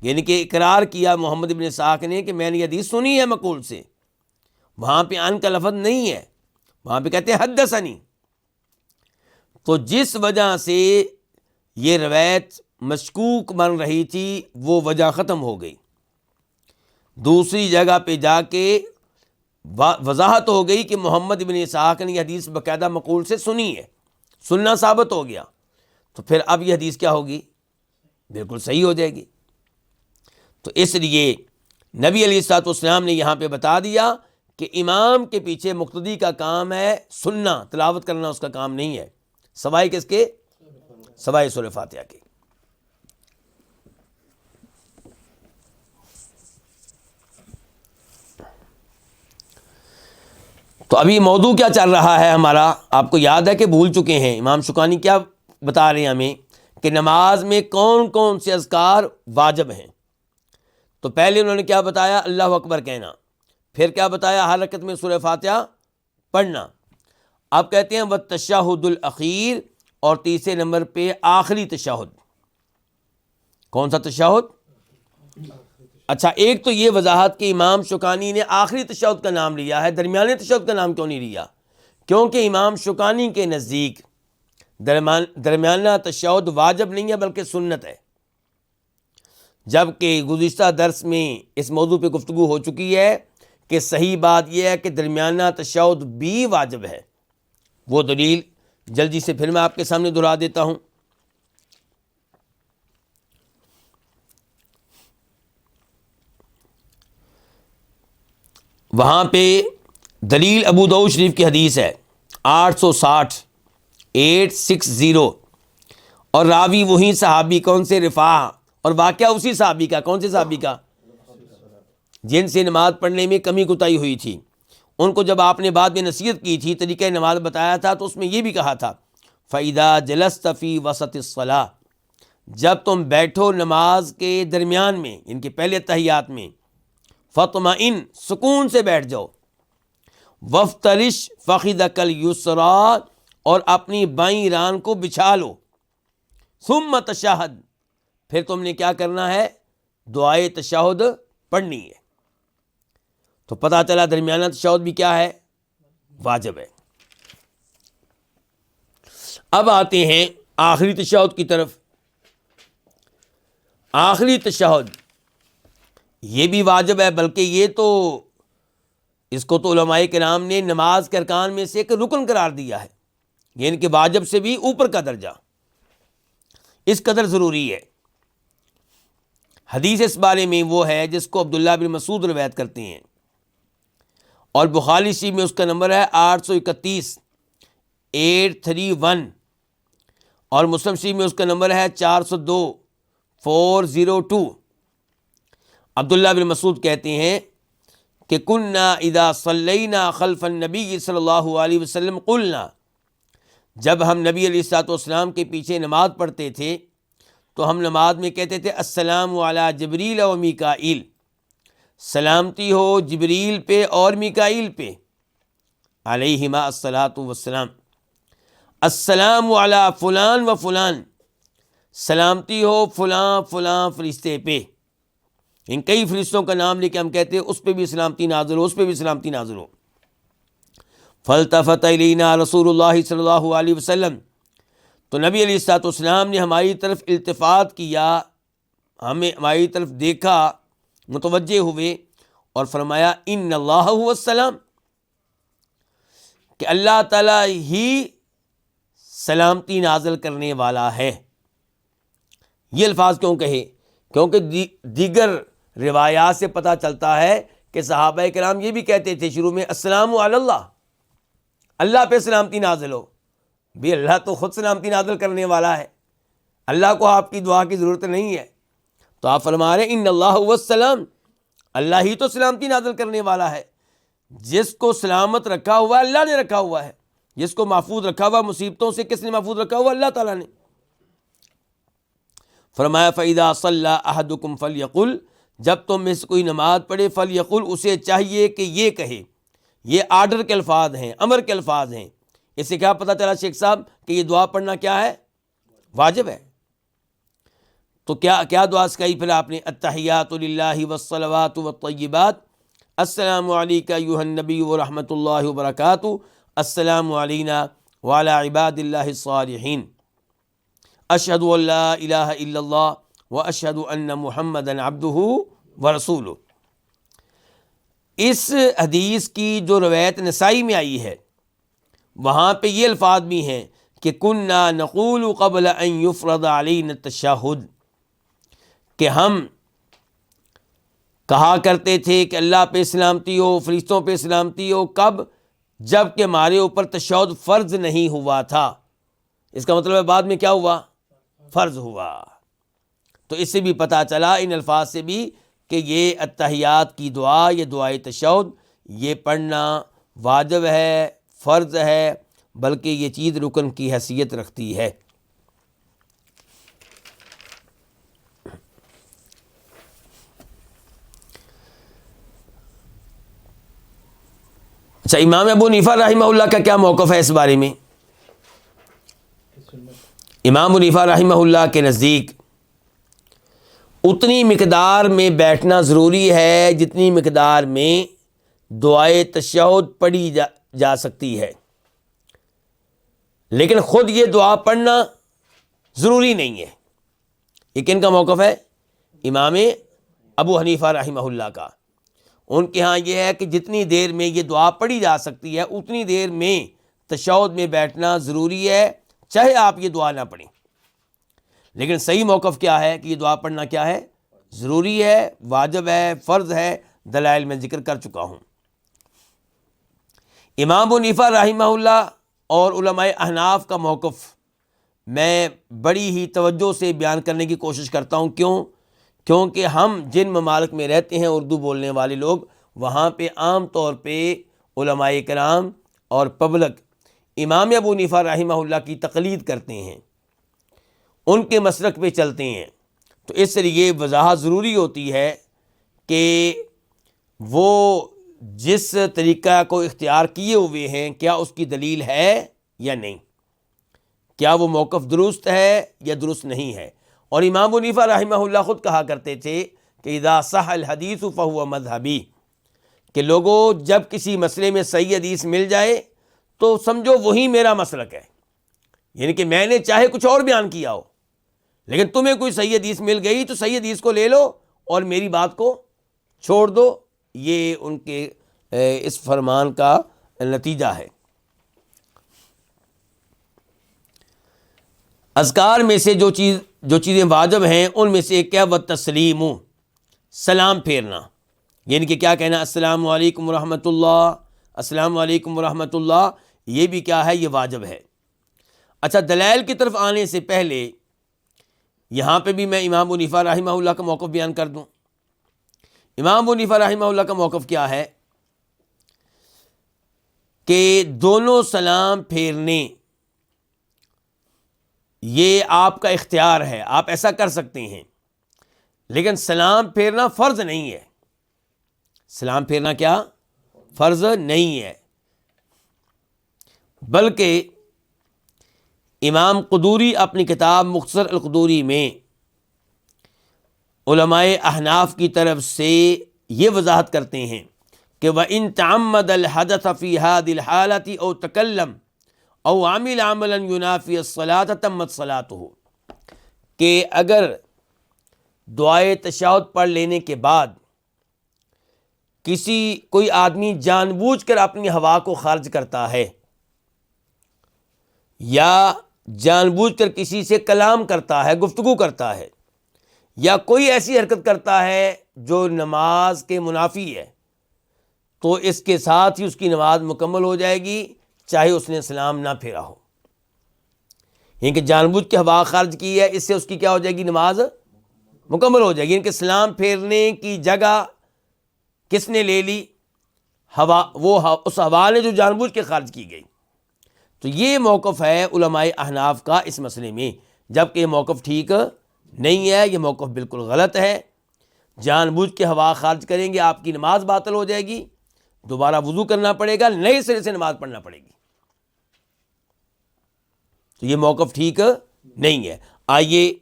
یعنی کہ اقرار کیا محمد بن اسحاق نے کہ میں نے یہ حدیث سنی ہے مکحول سے. وہاں پہ ان کا لفظ نہیں ہے، وہاں پہ کہتے ہیں حدثنی. تو جس وجہ سے یہ روایت مشکوک بن رہی تھی وہ وجہ ختم ہو گئی. دوسری جگہ پہ جا کے وضاحت ہو گئی کہ محمد بن اسحاق نے یہ حدیث باقاعدہ مقول سے سنی ہے، سننا ثابت ہو گیا. تو پھر اب یہ حدیث کیا ہوگی؟ بالکل صحیح ہو جائے گی. تو اس لیے نبی علیہ الصلوۃ والسلام نے یہاں پہ بتا دیا کہ امام کے پیچھے مقتدی کا کام ہے سننا، تلاوت کرنا اس کا کام نہیں ہے، سوائے کس کے؟ سوائے سورہ فاتحہ کے. تو ابھی موضوع کیا چل رہا ہے ہمارا؟ آپ کو یاد ہے کہ بھول چکے ہیں. امام شوکانی کیا بتا رہے ہیں ہمیں کہ نماز میں کون کون سے اذکار واجب ہیں. تو پہلے انہوں نے کیا بتایا؟ اللہ اکبر کہنا. پھر کیا بتایا؟ ہر رکعت میں سورہ فاتحہ پڑھنا. اب کہتے ہیں والتشہد الاخیر، اور تیسرے نمبر پہ آخری تشہد. کون سا تشہد؟ اچھا، ایک تو یہ وضاحت کہ امام شوکانی نے آخری تشہد کا نام لیا ہے، درمیانے تشہد کا نام کیوں نہیں لیا؟ کیونکہ امام شوکانی کے نزدیک درمیانہ تشہد واجب نہیں ہے بلکہ سنت ہے، جبکہ گزشتہ درس میں اس موضوع پہ گفتگو ہو چکی ہے کہ صحیح بات یہ ہے کہ درمیانہ تشہد بھی واجب ہے۔ وہ دلیل جلدی سے پھر میں آپ کے سامنے دہرا دیتا ہوں۔ وہاں پہ دلیل ابو داؤد شریف کی حدیث ہے 860 اور راوی وہی صحابی، کون سے؟ رفاع، اور واقعہ اسی صحابی کا، کون سے صحابی کا؟ جن سے نماز پڑھنے میں کمی کوتاہی ہوئی تھی۔ ان کو جب آپ نے بعد میں نصیحت کی تھی، طریقہ نماز بتایا تھا، تو اس میں یہ بھی کہا تھا فَإِذَا جَلَسْتَ فِي وَسَطِ الصَّلَاةِ، جب تم بیٹھو نماز کے درمیان میں، ان کے پہلے تحیات میں، فَاطْمَئِن، سکون سے بیٹھ جاؤ، وَافْتَرِشْ فَخِذَكَ الْيُسْرَىٰ، اور اپنی بائیں ران کو بچھا لو، ثُمَّ تَشَہَّدْ، پھر تم نے کیا کرنا ہے؟ دعائے تشہد پڑھنی ہے۔ تو پتہ چلا درمیانہ تشہد بھی کیا ہے؟ واجب ہے۔ اب آتے ہیں آخری تشہد کی طرف۔ آخری تشہد یہ بھی واجب ہے، بلکہ یہ تو اس کو تو علماء کرام نے نماز کے ارکان میں سے ایک رکن قرار دیا ہے، یعنی کہ واجب سے بھی اوپر کا درجہ، اس قدر ضروری ہے۔ حدیث اس بارے میں وہ ہے جس کو عبداللہ بن مسعود روایت کرتے ہیں، اور بخاری شریف میں اس کا نمبر ہے 831 اور مسلم شریف میں اس کا نمبر ہے 402 عبداللہ بن مسعود کہتے ہیں کہ کننا اذا صلینا خلف النبی صلی اللہ علیہ وسلم قلنا، جب ہم نبی علیہ الصلوۃ والسلام کے پیچھے نماز پڑھتے تھے تو ہم نماز میں کہتے تھے السلام علی جبریل و میکائیل، سلامتی ہو جبریل پہ اور میکائیل پہ، علیہما الصلاۃ والسلام، السلام علی فلان و فلان، سلامتی ہو فلاں فلاں فرشتے پہ، ان کئی فرشتوں کا نام لے کے ہم کہتے ہیں اس پہ بھی سلامتی نازل ہو، اس پہ بھی سلامتی نازل ہو۔ فالتفت الینا رسول اللہ صلی اللہ علیہ وسلم، تو نبی علیہ الصلوۃ والسلام نے ہماری طرف التفات کیا، ہماری طرف دیکھا، متوجہ ہوئے، اور فرمایا ان اللہ هو السلام، کہ اللہ تعالیٰ ہی سلامتی نازل کرنے والا ہے۔ یہ الفاظ کیوں کہے؟ کیونکہ دیگر روایات سے پتہ چلتا ہے کہ صحابہ کرام یہ بھی کہتے تھے شروع میں السلام علی اللہ، اللہ پہ سلامتی نازل ہو۔ بھی اللہ تو خود سلامتی نازل کرنے والا ہے، اللہ کو آپ کی دعا کی ضرورت نہیں ہے۔ تو آپ فرما رہے ہیں ان اللہ هو السلام، اللہ ہی تو سلامتی نازل کرنے والا ہے۔ جس کو سلامت رکھا ہوا ہے اللہ نے رکھا ہوا ہے، جس کو محفوظ رکھا ہوا مصیبتوں سے کس نے محفوظ رکھا ہوا؟ اللہ تعالیٰ نے۔ فرمایا فَإِذَا صَلَّى أَحَدُكُمْ فَلْيَقُلْ، جب تم میں سے کوئی نماز پڑھے فَلْيَقُلْ، اسے چاہیے کہ یہ کہے۔ یہ آرڈر کے الفاظ ہیں، امر کے الفاظ ہیں۔ اس سے کیا پتہ چلا شیخ صاحب کہ یہ دعا پڑھنا کیا ہے؟ واجب ہے۔ تو کیا دعا سکھائی پھر آپ نے؟ التحیات للہ والصلوات والطیبات، السلام علیک ایھا النبی ورحمۃ اللہ وبرکاتہ، السلام علینا وعلی عباد اللہ الصالحین، اشہد ان لا الہ الا اللہ واشہد ان محمدا عبدہ ورسولہ۔ اس حدیث کی جو روایت نسائی میں آئی ہے وہاں پہ یہ الفاظ بھی ہیں کہ کننا نقول قبل ان یفرض علینا التشہد، کہ ہم کہا کرتے تھے کہ اللہ پہ سلامتی ہو، فرشتوں پہ سلامتی ہو، کب؟ جب کہ ہمارے اوپر تشہد فرض نہیں ہوا تھا۔ اس کا مطلب ہے بعد میں کیا ہوا؟ فرض ہوا۔ تو اس سے بھی پتہ چلا ان الفاظ سے بھی کہ یہ التحیات کی دعا، یہ دعائے تشہد، یہ پڑھنا واجب ہے، فرض ہے، بلکہ یہ چیز رکن کی حیثیت رکھتی ہے۔ اچھا، امام ابو حنیفہ رحمہ اللہ کا کیا موقف ہے اس بارے میں؟ امام ابو حنیفہ رحمہ اللہ کے نزدیک اتنی مقدار میں بیٹھنا ضروری ہے جتنی مقدار میں دعائے تشہد پڑھی جا سکتی ہے، لیکن خود یہ دعا پڑھنا ضروری نہیں ہے۔ یہ کن کا موقف ہے؟ امام ابو حنیفہ رحمہ اللہ کا۔ ان کے ہاں یہ ہے کہ جتنی دیر میں یہ دعا پڑھی جا سکتی ہے اتنی دیر میں تشہد میں بیٹھنا ضروری ہے، چاہے آپ یہ دعا نہ پڑھیں۔ لیکن صحیح موقف کیا ہے کہ یہ دعا پڑھنا کیا ہے؟ ضروری ہے، واجب ہے، فرض ہے، دلائل میں ذکر کر چکا ہوں۔ امام ابو حنیفہ رحمہ اللہ اور علماء احناف کا موقف میں بڑی ہی توجہ سے بیان کرنے کی کوشش کرتا ہوں۔ کیونکہ ہم جن ممالک میں رہتے ہیں اردو بولنے والے لوگ، وہاں پہ عام طور پہ علماء کرام اور پبلک امام ابو حنیفہ رحمہ اللہ کی تقلید کرتے ہیں، ان کے مسلک پہ چلتے ہیں۔ تو اس لیے یہ وضاحت ضروری ہوتی ہے کہ وہ جس طریقہ کو اختیار کیے ہوئے ہیں کیا اس کی دلیل ہے یا نہیں، کیا وہ موقف درست ہے یا درست نہیں ہے۔ اور امام ابو حنیفہ رحمہ اللہ خود کہا کرتے تھے کہ اذا صح الحدیث فہو مذہبی، کہ لوگوں جب کسی مسئلے میں صحیح حدیث مل جائے تو سمجھو وہی میرا مسلک ہے، یعنی کہ میں نے چاہے کچھ اور بیان کیا ہو، لیکن تمہیں کوئی صحیح حدیث مل گئی تو صحیح حدیث کو لے لو اور میری بات کو چھوڑ دو۔ یہ ان کے اس فرمان کا نتیجہ ہے۔ اذکار میں سے جو چیزیں واجب ہیں ان میں سے ایک کیا؟ والتسلیم، سلام پھیرنا، یعنی کہ کیا کہنا؟ السلام علیکم ورحمۃ اللہ، السلام علیکم ورحمۃ اللہ، یہ بھی کیا ہے؟ یہ واجب ہے۔ اچھا، دلائل کی طرف آنے سے پہلے یہاں پہ بھی میں امام ابو حنیفہ رحمہ اللہ کا موقف بیان کر دوں۔ امام ابو حنیفہ رحمہ اللہ کا موقف کیا ہے کہ دونوں سلام پھیرنے یہ آپ کا اختیار ہے، آپ ایسا کر سکتے ہیں، لیکن سلام پھیرنا فرض نہیں ہے۔ سلام پھیرنا کیا؟ فرض نہیں ہے، بلکہ امام قدوری اپنی کتاب مختصر القدوری میں علماء احناف کی طرف سے یہ وضاحت کرتے ہیں کہ وَإِن تَعَمَّدَ الْحَدَثَ فِي هَذِهِ الْحَالَةِ أَوْ تَكَلَّمَ أَوْ عَمِلَ عَمَلًا يُنَافِي الصَّلَاةَ تَمَّتْ صَلَاتُهُ، کہ اگر دعائے تشہد پڑھ لینے کے بعد کوئی آدمی جان بوجھ کر اپنی ہوا کو خارج کرتا ہے یا جان بوجھ کر کسی سے کلام کرتا ہے، گفتگو کرتا ہے، یا کوئی ایسی حرکت کرتا ہے جو نماز کے منافی ہے، تو اس کے ساتھ ہی اس کی نماز مکمل ہو جائے گی، چاہے اس نے سلام نہ پھیرا ہو۔ یعنی کہ جان بوجھ کے ہوا خارج کی ہے، اس سے اس کی کیا ہو جائے گی؟ نماز مکمل ہو جائے گی۔ یعنی کہ سلام پھیرنے کی جگہ کس نے لے لی؟ ہوا، وہ اس ہوا نے جو جان بوجھ کے خارج کی گئی۔ تو یہ موقف ہے علماء احناف کا اس مسئلے میں، جبکہ یہ موقف ٹھیک نہیں ہے، یہ موقف بالکل غلط ہے۔ جان بوجھ کے ہوا خارج کریں گے آپ کی نماز باطل ہو جائے گی، دوبارہ وضو کرنا پڑے گا، نئے سرے سے نماز پڑھنا پڑے گی۔ تو یہ موقف ٹھیک نہیں ہے۔ آئیے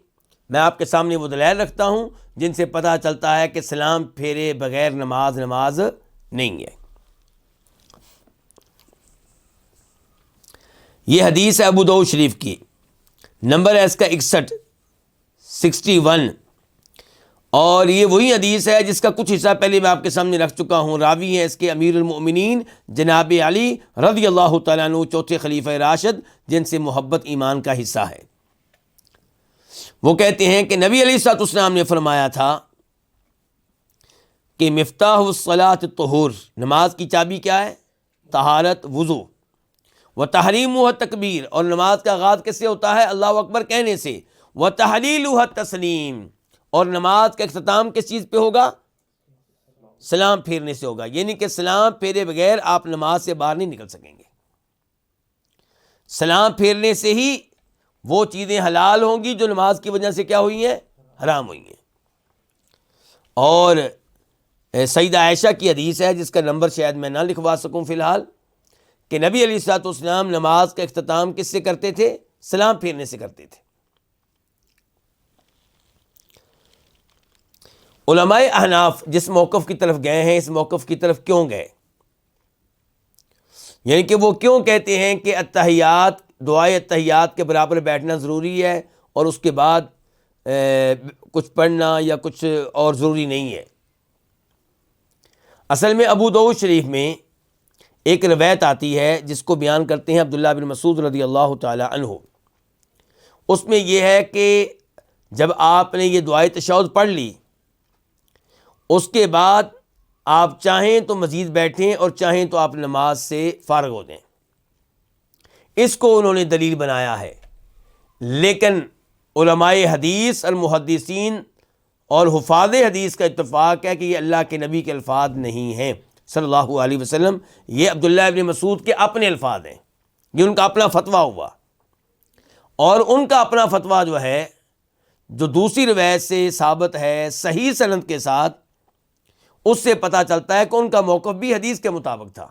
میں آپ کے سامنے وہ دلائل رکھتا ہوں جن سے پتہ چلتا ہے کہ سلام پھیرے بغیر نماز نہیں ہے۔ یہ حدیث ہے ابو داؤد شریف کی، نمبر ہے اس کا 61، اور یہ وہی حدیث ہے جس کا کچھ حصہ پہلے میں آپ کے سامنے رکھ چکا ہوں۔ راوی ہیں اس کے امیر المؤمنین جناب علی رضی اللہ تعالیٰ عنہ، چوتھے خلیفہ راشد، جن سے محبت ایمان کا حصہ ہے۔ وہ کہتے ہیں کہ نبی علیہ الصلوۃ والسلام نے فرمایا تھا کہ مفتاح الصلاۃ الطہور، نماز کی چابی کیا ہے؟ طہارت، وضو، وتحریمها التکبیر، اور نماز کا آغاز کس سے ہوتا ہے؟ اللہ اکبر کہنے سے، وتحلیلها التسلیم، اور نماز کا اختتام کس چیز پہ ہوگا؟ سلام پھیرنے سے ہوگا۔ یعنی کہ سلام پھیرے بغیر آپ نماز سے باہر نہیں نکل سکیں گے۔ سلام پھیرنے سے ہی وہ چیزیں حلال ہوں گی جو نماز کی وجہ سے کیا ہوئی ہیں؟ حرام ہوئی ہیں۔ اور سیدہ عائشہ کی حدیث ہے جس کا نمبر شاید میں نہ لکھوا سکوں فی الحال، کہ نبی علیہ الصلوۃ والسلام نماز کا اختتام کس سے کرتے تھے؟ سلام پھیرنے سے کرتے تھے۔ علماء احناف جس موقف کی طرف گئے ہیں، اس موقف کی طرف کیوں گئے؟ یعنی کہ وہ کیوں کہتے ہیں کہ اتحیات، دعائے اتحیات کے برابر بیٹھنا ضروری ہے اور اس کے بعد کچھ پڑھنا یا کچھ اور ضروری نہیں ہے؟ اصل میں ابو داؤد شریف میں ایک روایت آتی ہے جس کو بیان کرتے ہیں عبداللہ بن مسعود رضی اللہ تعالی عنہ۔ اس میں یہ ہے کہ جب آپ نے یہ دعائے تشہد پڑھ لی، اس کے بعد آپ چاہیں تو مزید بیٹھیں اور چاہیں تو آپ نماز سے فارغ ہو دیں۔ اس کو انہوں نے دلیل بنایا ہے، لیکن علماء حدیث اور محدثین اور حفاظ حدیث کا اتفاق ہے کہ یہ اللہ کے نبی کے الفاظ نہیں ہیں صلی اللہ علیہ وسلم، یہ عبداللہ ابن مسعود کے اپنے الفاظ ہیں، یہ ان کا اپنا فتویٰ ہوا۔ اور ان کا اپنا فتویٰ جو ہے، جو دوسری روایت سے ثابت ہے صحیح سند کے ساتھ، اس سے پتہ چلتا ہے کہ ان کا موقف بھی حدیث کے مطابق تھا۔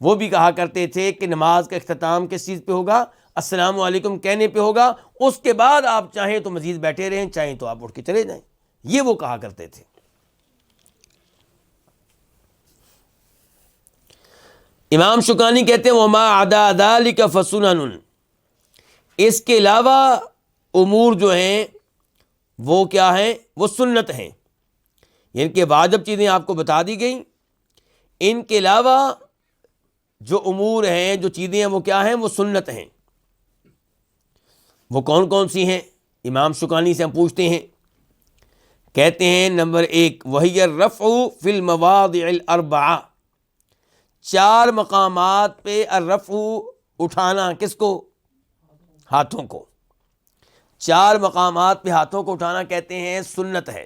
وہ بھی کہا کرتے تھے کہ نماز کا اختتام کس چیز پہ ہوگا؟ السلام علیکم کہنے پہ ہوگا، اس کے بعد آپ چاہیں تو مزید بیٹھے رہیں، چاہیں تو آپ اٹھ کے چلے جائیں، یہ وہ کہا کرتے تھے۔ امام شوکانی کہتے ہیں وما عدا ذلک فسنن، اس کے علاوہ امور جو ہیں وہ کیا ہیں؟ وہ سنت ہیں، یعنی کہ واجب چیزیں آپ کو بتا دی گئیں، ان کے علاوہ جو امور ہیں، جو چیزیں ہیں، وہ کیا ہیں؟ وہ سنت ہیں۔ وہ کون کون سی ہیں؟ امام شوکانی سے ہم پوچھتے ہیں، کہتے ہیں نمبر 1 وہی الرفع فی المواضع الاربعہ، 4 مقامات پہ الرفع اٹھانا، کس کو؟ ہاتھوں کو۔ 4 مقامات پہ ہاتھوں کو اٹھانا کہتے ہیں سنت ہے۔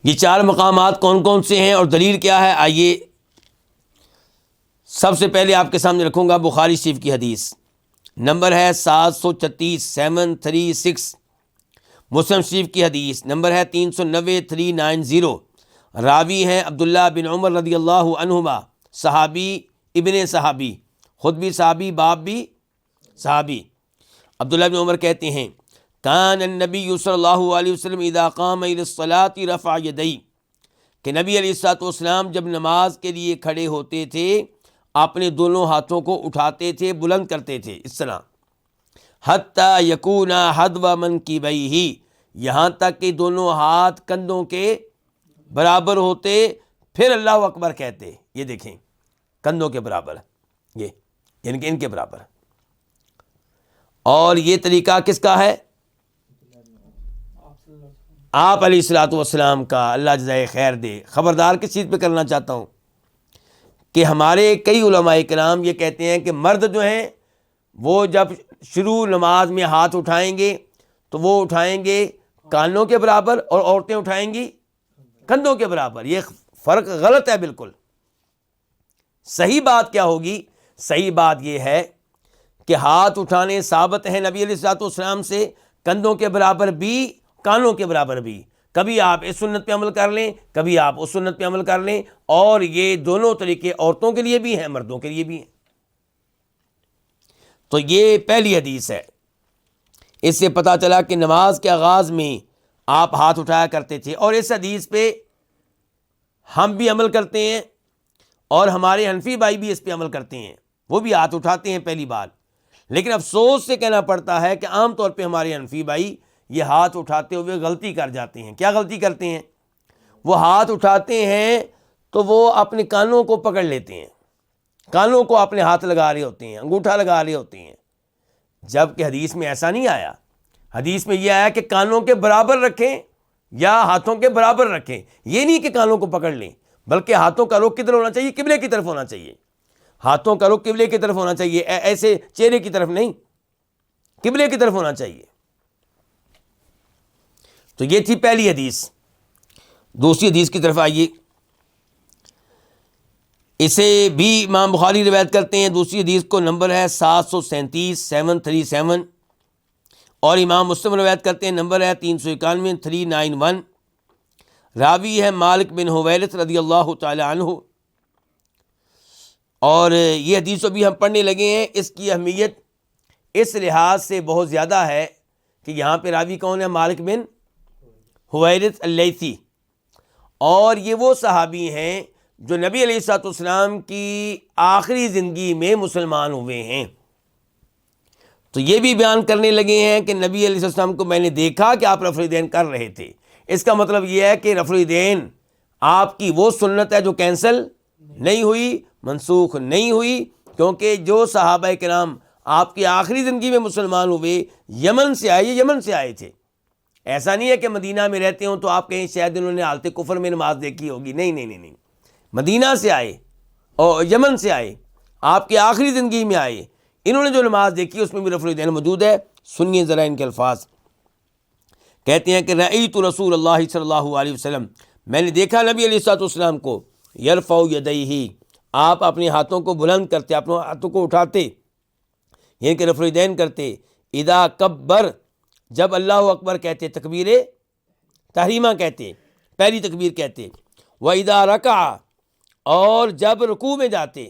یہ 4 مقامات کون کون سے ہیں اور دلیل کیا ہے؟ آئیے سب سے پہلے آپ کے سامنے رکھوں گا بخاری شریف کی حدیث، نمبر ہے 736 736، مسلم شریف کی حدیث نمبر ہے 390 390، راوی ہیں عبداللہ بن عمر رضی اللہ عنہما، صحابی ابن صحابی، خود بھی صحابی، باپ بھی صحابی۔ عبداللہ بن عمر کہتے ہیں کان النبی صلی اللہ علیہ وسلم اذا قام الی الصلاۃ رفع یدیہ، کہ نبی علیہ الصلوۃ والسلام جب نماز کے لیے کھڑے ہوتے تھے اپنے دونوں ہاتھوں کو اٹھاتے تھے، بلند کرتے تھے اس طرح، حتی یکون حذو منکبیہ، یہاں تک کہ دونوں ہاتھ کندھوں کے برابر ہوتے، پھر اللہ اکبر کہتے۔ یہ دیکھیں کندھوں کے برابر، یہ یعنی کہ ان کے برابر۔ اور یہ طریقہ کس کا ہے؟ آپ علیہ الصلوۃ والسلام کا، اللہ جزائے خیر دے۔ خبردار کس چیز پہ کرنا چاہتا ہوں کہ ہمارے کئی علماء کرام یہ کہتے ہیں کہ مرد جو ہیں وہ جب شروع نماز میں ہاتھ اٹھائیں گے تو وہ اٹھائیں گے کانوں کے برابر، اور عورتیں اٹھائیں گی کندھوں کے برابر۔ یہ فرق غلط ہے بالکل۔ صحیح بات کیا ہوگی؟ صحیح بات یہ ہے کہ ہاتھ اٹھانے ثابت ہیں نبی علیہ الصلوۃ والسلام سے، کندھوں کے برابر بھی، کانوں کے برابر بھی۔ کبھی آپ اس سنت پہ عمل کر لیں، کبھی آپ اس سنت پہ عمل کر لیں، اور یہ دونوں طریقے عورتوں کے لیے بھی ہیں، مردوں کے لیے بھی ہیں۔ تو یہ پہلی حدیث ہے، اس سے پتہ چلا کہ نماز کے آغاز میں آپ ہاتھ اٹھایا کرتے تھے، اور اس حدیث پہ ہم بھی عمل کرتے ہیں اور ہمارے حنفی بھائی بھی اس پہ عمل کرتے ہیں، وہ بھی ہاتھ اٹھاتے ہیں پہلی بار۔ لیکن افسوس سے کہنا پڑتا ہے کہ عام طور پہ ہمارے حنفی بھائی یہ ہاتھ اٹھاتے ہوئے غلطی کر جاتے ہیں۔ کیا غلطی کرتے ہیں؟ وہ ہاتھ اٹھاتے ہیں تو وہ اپنے کانوں کو پکڑ لیتے ہیں، کانوں کو اپنے ہاتھ لگا رہے ہوتے ہیں، انگوٹھا لگا رہے ہوتے ہیں، جب کہ حدیث میں ایسا نہیں آیا۔ حدیث میں یہ آیا کہ کانوں کے برابر رکھیں یا ہاتھوں کے برابر رکھیں، یہ نہیں کہ کانوں کو پکڑ لیں، بلکہ ہاتھوں کا رخ کدھر ہونا چاہیے؟ قبلے کی طرف ہونا چاہیے۔ ہاتھوں کا رخ قبلے کی طرف ہونا چاہیے، ایسے چہرے کی طرف نہیں، قبلے کی طرف ہونا چاہیے۔ تو یہ تھی پہلی حدیث۔ دوسری حدیث کی طرف آئیے، اسے بھی امام بخاری روایت کرتے ہیں، دوسری حدیث کو نمبر ہے 737 737، اور امام مسلم روایت کرتے ہیں، نمبر ہے 391 391، راوی ہے مالک بن حویرث رضی اللہ تعالی عنہ۔ اور یہ حدیث بھی ہم پڑھنے لگے ہیں، اس کی اہمیت اس لحاظ سے بہت زیادہ ہے کہ یہاں پہ راوی کون ہے؟ مالک بن حویرث اللیثی، اور یہ وہ صحابی ہیں جو نبی علیہ الصلوۃ والسلام کی آخری زندگی میں مسلمان ہوئے ہیں۔ تو یہ بھی بیان کرنے لگے ہیں کہ نبی علیہ السلام کو میں نے دیکھا کہ آپ رفع الیدین کر رہے تھے۔ اس کا مطلب یہ ہے کہ رفع الیدین آپ کی وہ سنت ہے جو کینسل نہیں ہوئی، منسوخ نہیں ہوئی، کیونکہ جو صحابہ کرام آپ کی آخری زندگی میں مسلمان ہوئے یمن سے آئے، یہ یمن سے آئے تھے۔ ایسا نہیں ہے کہ مدینہ میں رہتے ہوں تو آپ کہیں شاید انہوں نے حالت کفر میں نماز دیکھی ہوگی، نہیں نہیں نہیں نہیں، مدینہ سے آئے اور یمن سے آئے، آپ کی آخری زندگی میں آئے، انہوں نے جو نماز دیکھی اس میں بھی رفع الیدین موجود ہے۔ سنیے ذرا ان کے الفاظ، کہتے ہیں کہ رأیت رسول اللہ صلی اللہ علیہ وسلم، میں نے دیکھا نبی علیہ الصلوۃ والسلام کو، یرفع یدیہ، آپ اپنے ہاتھوں کو بلند کرتے، اپنے ہاتھوں کو اٹھاتے، یعنی کہ رفع الیدین کرتے، اذا کبر، جب اللہ اکبر کہتے، تکبیر تحریمہ کہتے، پہلی تکبیر کہتے، وَإِذَا رَكَعَ، اور جب رکوع میں جاتے،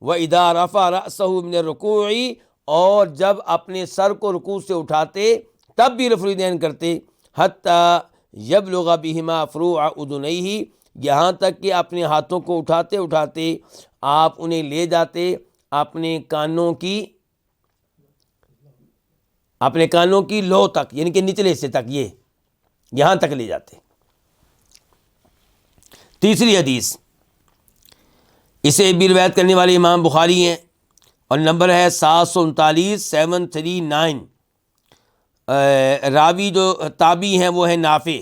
وَإِذَا رَفَعَ رَأْسَهُ مِنَ الرُّكُوعِ، اور جب اپنے سر کو رکوع سے اٹھاتے تب بھی رفع الیدین کرتے، حَتَّى يَبْلُغَ بِهِمَا فُرُوعَ أُذُنَيْهِ، یہاں تک کہ اپنے ہاتھوں کو اٹھاتے اٹھاتے آپ انہیں لے جاتے اپنے کانوں کی لو تک، یعنی کہ نچلے حصے تک، یہ یہاں تک لے جاتے۔ تیسری حدیث، اسے بھی روایت کرنے والے امام بخاری ہیں اور نمبر ہے 739 739۔ راوی جو تابعی ہیں وہ ہیں نافع،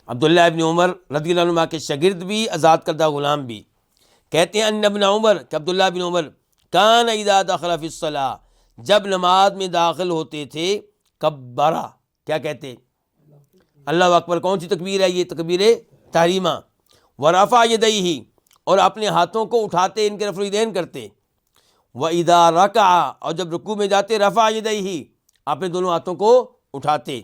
عبداللہ ابن عمر رضی اللہ عنہ کے شاگرد بھی، آزاد کردہ غلام بھی، کہتے ہیں ان ابن عمر، کہ عبداللہ ابن عمر، کان اذا دخل فی الصلاۃ، جب نماز میں داخل ہوتے تھے، کبرا، کیا کہتے؟ اللہ اکبر۔ کون سی تکبیر ہے یہ؟ تکبیر تحریمہ۔ ورفع یدیہ، اور اپنے ہاتھوں کو اٹھاتے، ان کے رفع الیدین کرتے۔ وَإِذَا رَكَعَ، اور جب رکوع میں جاتے، رفع یدیہ، اپنے دونوں ہاتھوں کو اٹھاتے۔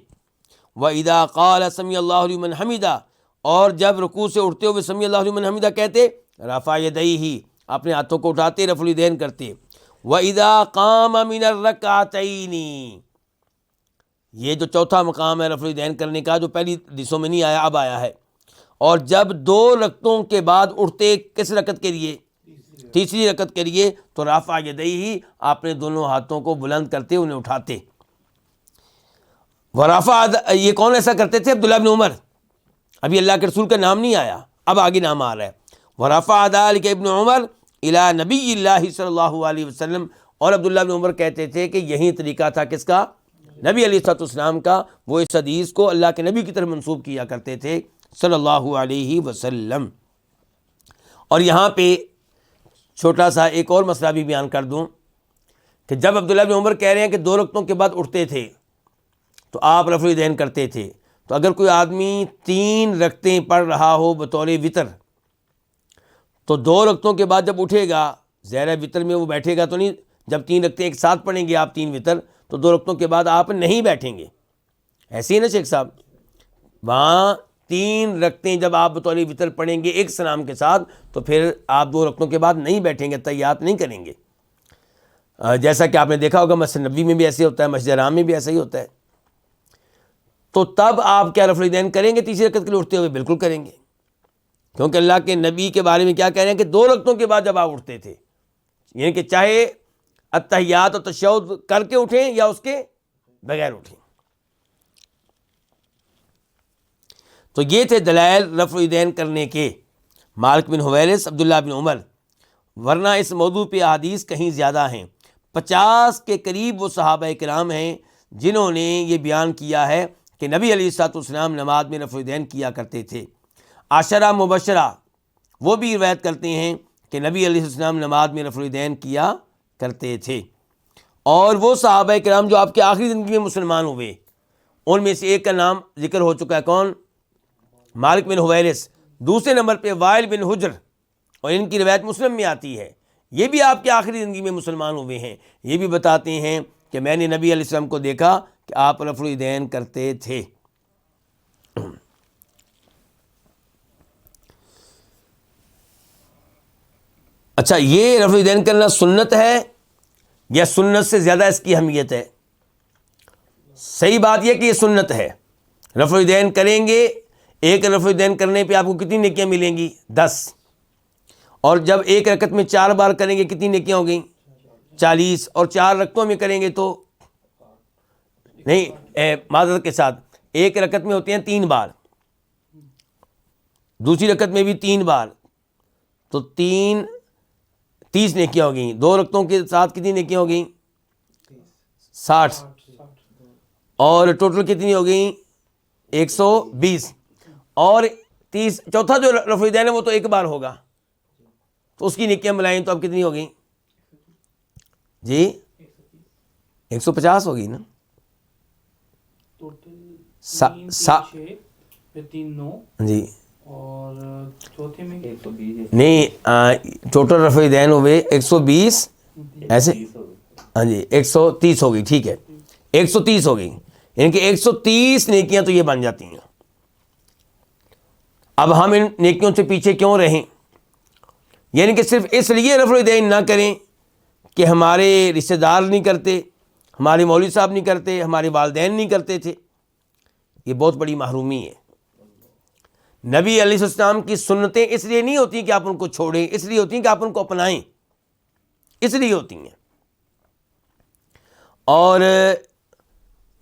وَإِذَا قَالَ سَمِعَ اللَّهُ لِمَنْ حَمِدَهُ، اور جب رکوع سے اٹھتے ہوئے سمیع اللہ لمن حمدہ کہتے، رفع یدیہ، اپنے ہاتھوں کو اٹھاتے، رفع الیدین کرتے۔ وَإِذَا قَامَ مِنَ الرَّكْعَتَيْنِ، یہ جو چوتھا مقام ہے رفع الیدین کرنے کا، جو پہلی حدیثوں میں نہیں آیا اب آیا ہے، اور جب 2 رکعتوں کے بعد اٹھتے، کس رکعت کے لیے؟ تیسری رکعت کے لیے، تو رفع یدیہ، اپنے دونوں ہاتھوں کو بلند کرتے، انہیں اٹھاتے۔ ورفع، یہ کون ایسا کرتے تھے؟ عبداللہ بن عمر۔ ابھی اللہ کے رسول کا نام نہیں آیا، اب آگے نام آ رہا ہے۔ ورفع ذلك ابن عمر الى نبی اللہ صلی اللہ علیہ وسلم، اور عبداللہ بن عمر کہتے تھے کہ یہی طریقہ تھا کس کا؟ نبی علیہ الصلوۃ والسلام کا، وہ اس حدیث کو اللہ کے نبی کی طرف منسوب کیا کرتے تھے صلی اللہ علیہ وسلم۔ اور یہاں پہ چھوٹا سا ایک اور مسئلہ بھی بیان کر دوں کہ جب عبداللہ بن عمر کہہ رہے ہیں کہ 2 رکعتوں کے بعد اٹھتے تھے تو آپ رفع الیدین کرتے تھے، تو اگر کوئی آدمی 3 رکعتیں پڑھ رہا ہو بطور وطر، تو 2 رکعتوں کے بعد جب اٹھے گا، ظاہر وطر میں وہ بیٹھے گا تو نہیں، جب 3 رکعتیں ایک ساتھ پڑھیں گے آپ 3 وطر، تو 2 رکعتوں کے بعد آپ نہیں بیٹھیں گے، ایسے ہی نا شیخ صاحب؟ وہاں 3 رکعتیں جب آپ بطور وطر پڑھیں گے ایک سلام کے ساتھ، تو پھر آپ 2 رکعتوں کے بعد نہیں بیٹھیں گے، تحیات نہیں کریں گے، جیسا کہ آپ نے دیکھا ہوگا مسجد نبوی میں بھی ایسے ہوتا ہے، مسجد حرام میں بھی ایسا ہی ہوتا ہے۔ تو تب آپ کیا رفع الیدین کریں گے تیسری رکعت کے لیے اٹھتے ہوئے؟ بالکل کریں گے، کیونکہ اللہ کے نبی کے بارے میں کیا کہہ رہے ہیں کہ 2 رکعتوں کے بعد جب آپ اٹھتے تھے، یعنی کہ چاہے التحیات اور تشہد کر کے اٹھیں یا اس کے بغیر اٹھیں۔ تو یہ تھے دلائل رفع الیدین کرنے کے، مالک بن حویرث، عبداللہ بن عمر، ورنہ اس موضوع پہ احادیث کہیں زیادہ ہیں، 50 کے قریب وہ صحابہ کرام ہیں جنہوں نے یہ بیان کیا ہے کہ نبی علیہ الصلوۃ والسلام نماز میں رفع الیدین کیا کرتے تھے۔ عشرہ مبشرہ وہ بھی روایت کرتے ہیں کہ نبی علیہ السلام نماز میں رفع الیدین کیا کرتے تھے، اور وہ صحابہ کرام جو آپ کی آخری زندگی میں مسلمان ہوئے، ان میں سے ایک کا نام ذکر ہو چکا ہے، کون؟ مالک بن حویرث، دوسرے نمبر پہ وائل بن حجر، اور ان کی روایت مسلم میں آتی ہے، یہ بھی آپ کی آخری زندگی میں مسلمان ہوئے ہیں، یہ بھی بتاتے ہیں کہ میں نے نبی علیہ السلام کو دیکھا کہ آپ رفع الیدین کرتے تھے۔ اچھا، یہ رفع الیدین کرنا سنت ہے یا سنت سے زیادہ اس کی اہمیت ہے؟ صحیح بات یہ کہ یہ سنت ہے. رفع الیدین کریں گے، ایک رفع الیدین کرنے پہ آپ کو کتنی نیکیاں ملیں گی؟ 10. اور جب ایک رکعت میں 4 بار کریں گے کتنی نیکیاں ہو گئیں؟ 40. اور 4 رکعتوں میں کریں گے تو نہیں، معذرت کے ساتھ، ایک رکعت میں ہوتے ہیں 3 بار، دوسری رکعت میں بھی 3 بار، تو 30 نیکیاں ہو گئیں. 2 رکعتوں کے ساتھ کتنی نیکیاں ہو گئیں؟ 60. اور ٹوٹل کتنی ہو گئیں؟ 120. اور 30، چوتھا جو رفع الیدین ہے وہ تو ایک بار ہوگا، تو اس کی نیکیاں ملائیں تو اب کتنی ہو گئیں؟ جی 150 ہوگی نا. جی اور چوتھے میں نہیں، ٹوٹل رفع الیدین ہوئے 120 ایسے. ہاں جی 130 ہو گئی، ٹھیک ہے 130 ہو گئی، یعنی کہ 130 نیکیاں تو یہ بن جاتی ہیں. اب ہم ان نیکیوں سے پیچھے کیوں رہیں؟ یعنی کہ صرف اس لیے رفع الیدین نہ کریں کہ ہمارے رشتہ دار نہیں کرتے، ہمارے مولوی صاحب نہیں کرتے، ہمارے والدین نہیں کرتے تھے. یہ بہت بڑی محرومی ہے. نبی علیہ السلام کی سنتیں اس لیے نہیں ہوتی کہ آپ ان کو چھوڑیں، اس لیے ہوتی ہیں کہ آپ ان کو اپنائیں، اس لیے ہوتی ہیں. اور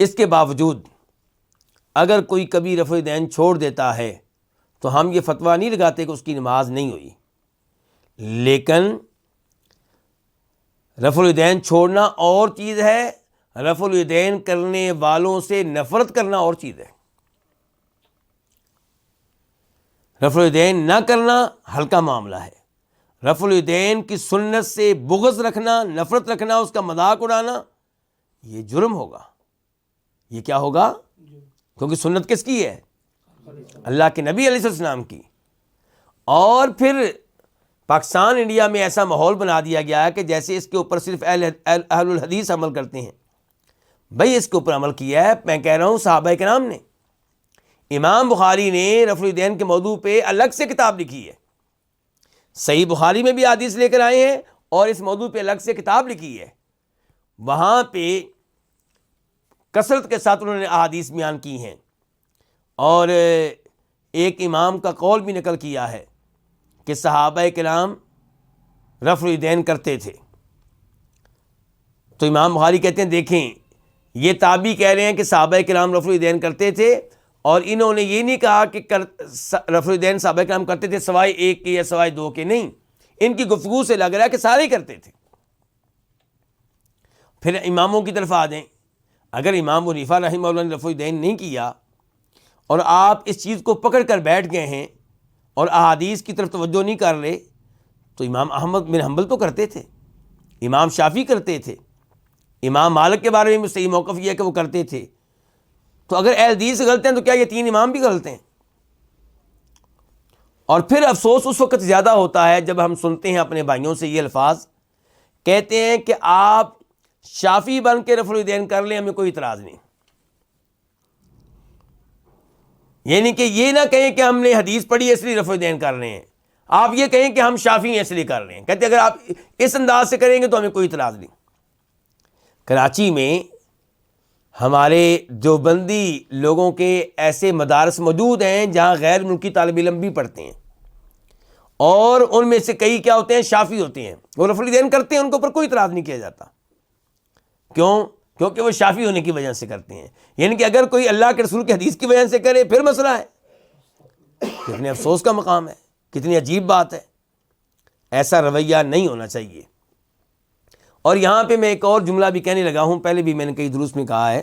اس کے باوجود اگر کوئی کبھی رفع الیدین چھوڑ دیتا ہے تو ہم یہ فتویٰ نہیں لگاتے کہ اس کی نماز نہیں ہوئی، لیکن رفع الیدین چھوڑنا اور چیز ہے، رفع الیدین کرنے والوں سے نفرت کرنا اور چیز ہے. رفع الیدین نہ کرنا ہلکا معاملہ ہے، رفع الیدین کی سنت سے بغض رکھنا، نفرت رکھنا، اس کا مذاق اڑانا، یہ جرم ہوگا. یہ کیا ہوگا؟ کیونکہ سنت کس کی ہے؟ اللہ کے نبی علیہ السلام کی. اور پھر پاکستان انڈیا میں ایسا ماحول بنا دیا گیا ہے کہ جیسے اس کے اوپر صرف اہل الحدیث عمل کرتے ہیں. بھائی اس کے اوپر عمل کیا ہے، میں کہہ رہا ہوں صحابہ کرام نے. امام بخاری نے رفع الیدین کے موضوع پہ الگ سے کتاب لکھی ہے، صحیح بخاری میں بھی حدیث لے کر آئے ہیں اور اس موضوع پہ الگ سے کتاب لکھی ہے. وہاں پہ کثرت کے ساتھ انہوں نے احادیث بیان کی ہیں، اور ایک امام کا قول بھی نقل کیا ہے کہ صحابہ کرام رفع الیدین کرتے تھے. تو امام بخاری کہتے ہیں دیکھیں یہ تابعی کہہ رہے ہیں کہ صحابہ کرام رفع الیدین کرتے تھے، اور انہوں نے یہ نہیں کہا کہ رفع الیدین صحابہ کرام کرتے تھے سوائے ایک کے یا سوائے 2 کے، نہیں، ان کی گفتگو سے لگ رہا ہے کہ سارے ہی کرتے تھے. پھر اماموں کی طرف آ جائیں. اگر امام حنیفہ رحمہ اللہ نے رفع الیدین نہیں کیا اور آپ اس چیز کو پکڑ کر بیٹھ گئے ہیں اور احادیث کی طرف توجہ نہیں کر رہے، تو امام احمد بن حنبل تو کرتے تھے، امام شافعی کرتے تھے، امام مالک کے بارے میں صحیح موقف یہ ہے کہ وہ کرتے تھے. تو اگر اہل حدیث غلط ہیں تو کیا یہ 3 امام بھی غلط ہیں؟ اور پھر افسوس اس وقت زیادہ ہوتا ہے جب ہم سنتے ہیں اپنے بھائیوں سے یہ الفاظ، کہتے ہیں کہ آپ شافعی بن کے رفع الیدین کر لیں، ہمیں کوئی اعتراض نہیں. یعنی کہ یہ نہ کہیں کہ ہم نے حدیث پڑھی اس لیے رفع الیدین کر رہے ہیں، آپ یہ کہیں کہ ہم شافعی ہیں اس لیے کر رہے ہیں. کہتے ہیں اگر آپ اس انداز سے کریں گے تو ہمیں کوئی اعتراض نہیں. کراچی میں ہمارے دیوبندی لوگوں کے ایسے مدارس موجود ہیں جہاں غیر ملکی طالب علم بھی پڑھتے ہیں، اور ان میں سے کئی کیا ہوتے ہیں؟ شافعی ہوتے ہیں. وہ رفع الیدین کرتے ہیں، ان کے اوپر کوئی اعتراض نہیں کیا جاتا. کیوں؟ کیونکہ وہ شافعی ہونے کی وجہ سے کرتے ہیں. یعنی کہ اگر کوئی اللہ کے رسول کی حدیث کی وجہ سے کرے پھر مسئلہ ہے. کتنے افسوس کا مقام ہے، کتنی عجیب بات ہے. ایسا رویہ نہیں ہونا چاہیے. اور یہاں پہ میں ایک اور جملہ بھی کہنے لگا ہوں، پہلے بھی میں نے کئی دروس میں کہا ہے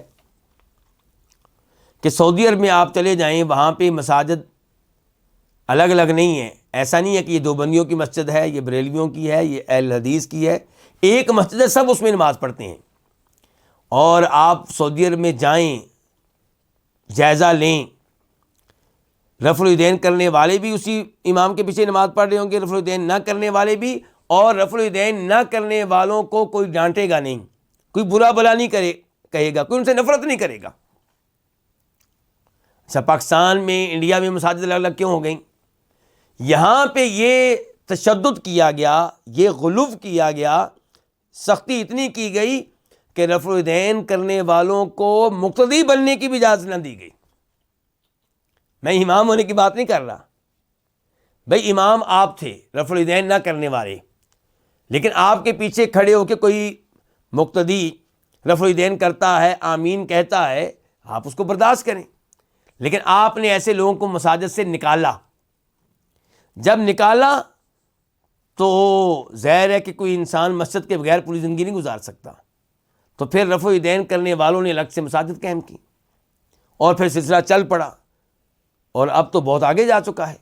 کہ سعودی عرب میں آپ چلے جائیں، وہاں پہ مساجد الگ الگ نہیں ہیں. ایسا نہیں ہے کہ یہ دیوبندیوں کی مسجد ہے، یہ بریلویوں کی ہے، یہ اہل حدیث کی ہے. ایک مسجد ہے، سب اس میں نماز پڑھتے ہیں. اور آپ سعودی عرب میں جائیں، جائزہ لیں، رفع الیدین کرنے والے بھی اسی امام کے پیچھے نماز پڑھ رہے ہوں گے، رفع الیدین نہ کرنے والے بھی. اور رفع الیدین نہ کرنے والوں کو کوئی ڈانٹے گا نہیں، کوئی برا بلا نہیں کہے گا، کوئی ان سے نفرت نہیں کرے گا. اچھا، پاکستان میں، انڈیا میں مساجد الگ الگ کیوں ہو گئیں؟ یہاں پہ یہ تشدد کیا گیا، یہ غلو کیا گیا سختی اتنی کی گئی کہ رفع الیدین کرنے والوں کو مقتدی بننے کی بھی اجازت نہ دی گئی۔ میں امام ہونے کی بات نہیں کر رہا بھائی، امام آپ تھے رفع الیدین نہ کرنے والے، لیکن آپ کے پیچھے کھڑے ہو کے کوئی مقتدی رفع الیدین کرتا ہے، آمین کہتا ہے، آپ اس کو برداشت کریں۔ لیکن آپ نے ایسے لوگوں کو مساجد سے نکالا۔ جب نکالا تو ظاہر ہے کہ کوئی انسان مسجد کے بغیر پوری زندگی نہیں گزار سکتا، تو پھر رفع الیدین کرنے والوں نے الگ سے مساجد قائم کی، اور پھر سلسلہ چل پڑا، اور اب تو بہت آگے جا چکا ہے۔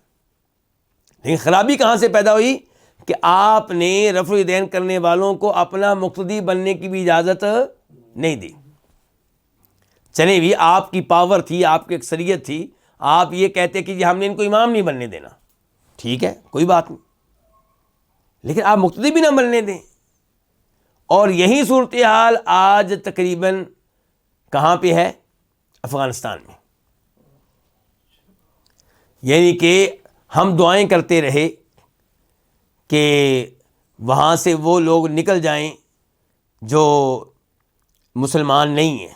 لیکن خرابی کہاں سے پیدا ہوئی کہ آپ نے رفع الیدین کرنے والوں کو اپنا مقتدی بننے کی بھی اجازت نہیں دی۔ چلیں بھی آپ کی پاور تھی، آپ کی اکثریت تھی، آپ یہ کہتے کہ جی ہم نے ان کو امام نہیں بننے دینا، ٹھیک ہے کوئی بات نہیں، لیکن آپ مقتدی بھی نہ بننے دیں۔ اور یہی صورتحال آج تقریباً کہاں پہ ہے؟ افغانستان میں۔ یعنی کہ ہم دعائیں کرتے رہے کہ وہاں سے وہ لوگ نکل جائیں جو مسلمان نہیں ہیں۔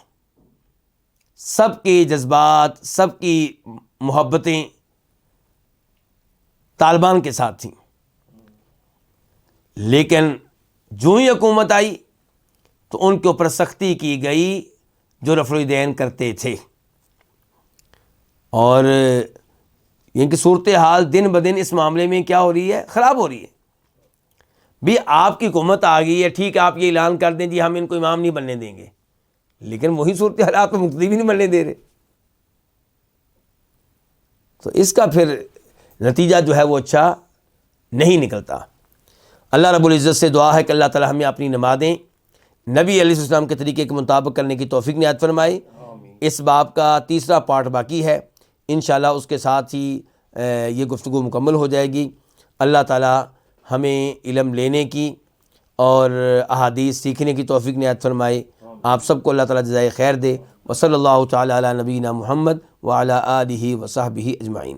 سب کے جذبات، سب کی محبتیں طالبان کے ساتھ تھیں، لیکن جو ہی حکومت آئی تو ان کے اوپر سختی کی گئی جو رفع الیدین کرتے تھے، اور یہ کہ صورتحال دن بدن اس معاملے میں کیا ہو رہی ہے؟ خراب ہو رہی ہے۔ بھی آپ کی حکومت آ گئی ہے، ٹھیک ہے آپ یہ اعلان کر دیں جی ہم ان کو امام نہیں بننے دیں گے، لیکن وہی صورتحال آپ کو مقتدی بھی نہیں بننے دے رہے، تو اس کا پھر نتیجہ جو ہے وہ اچھا نہیں نکلتا۔ اللہ رب العزت سے دعا ہے کہ اللہ تعالی ہمیں اپنی نمازیں نبی علیہ السلام کے طریقے کے مطابق کرنے کی توفیق عنایت فرمائے۔ اس باب کا تیسرا پارٹ باقی ہے، انشاءاللہ اس کے ساتھ ہی یہ گفتگو مکمل ہو جائے گی۔ اللہ تعالی ہمیں علم لینے کی اور احادیث سیکھنے کی توفیق عنایت فرمائے۔ آپ سب کو اللہ تعالی جزائے خیر دے۔ وصلی اللہ تعالی علی نبینا محمد وعلی آلہ وصحبہ اجمعین۔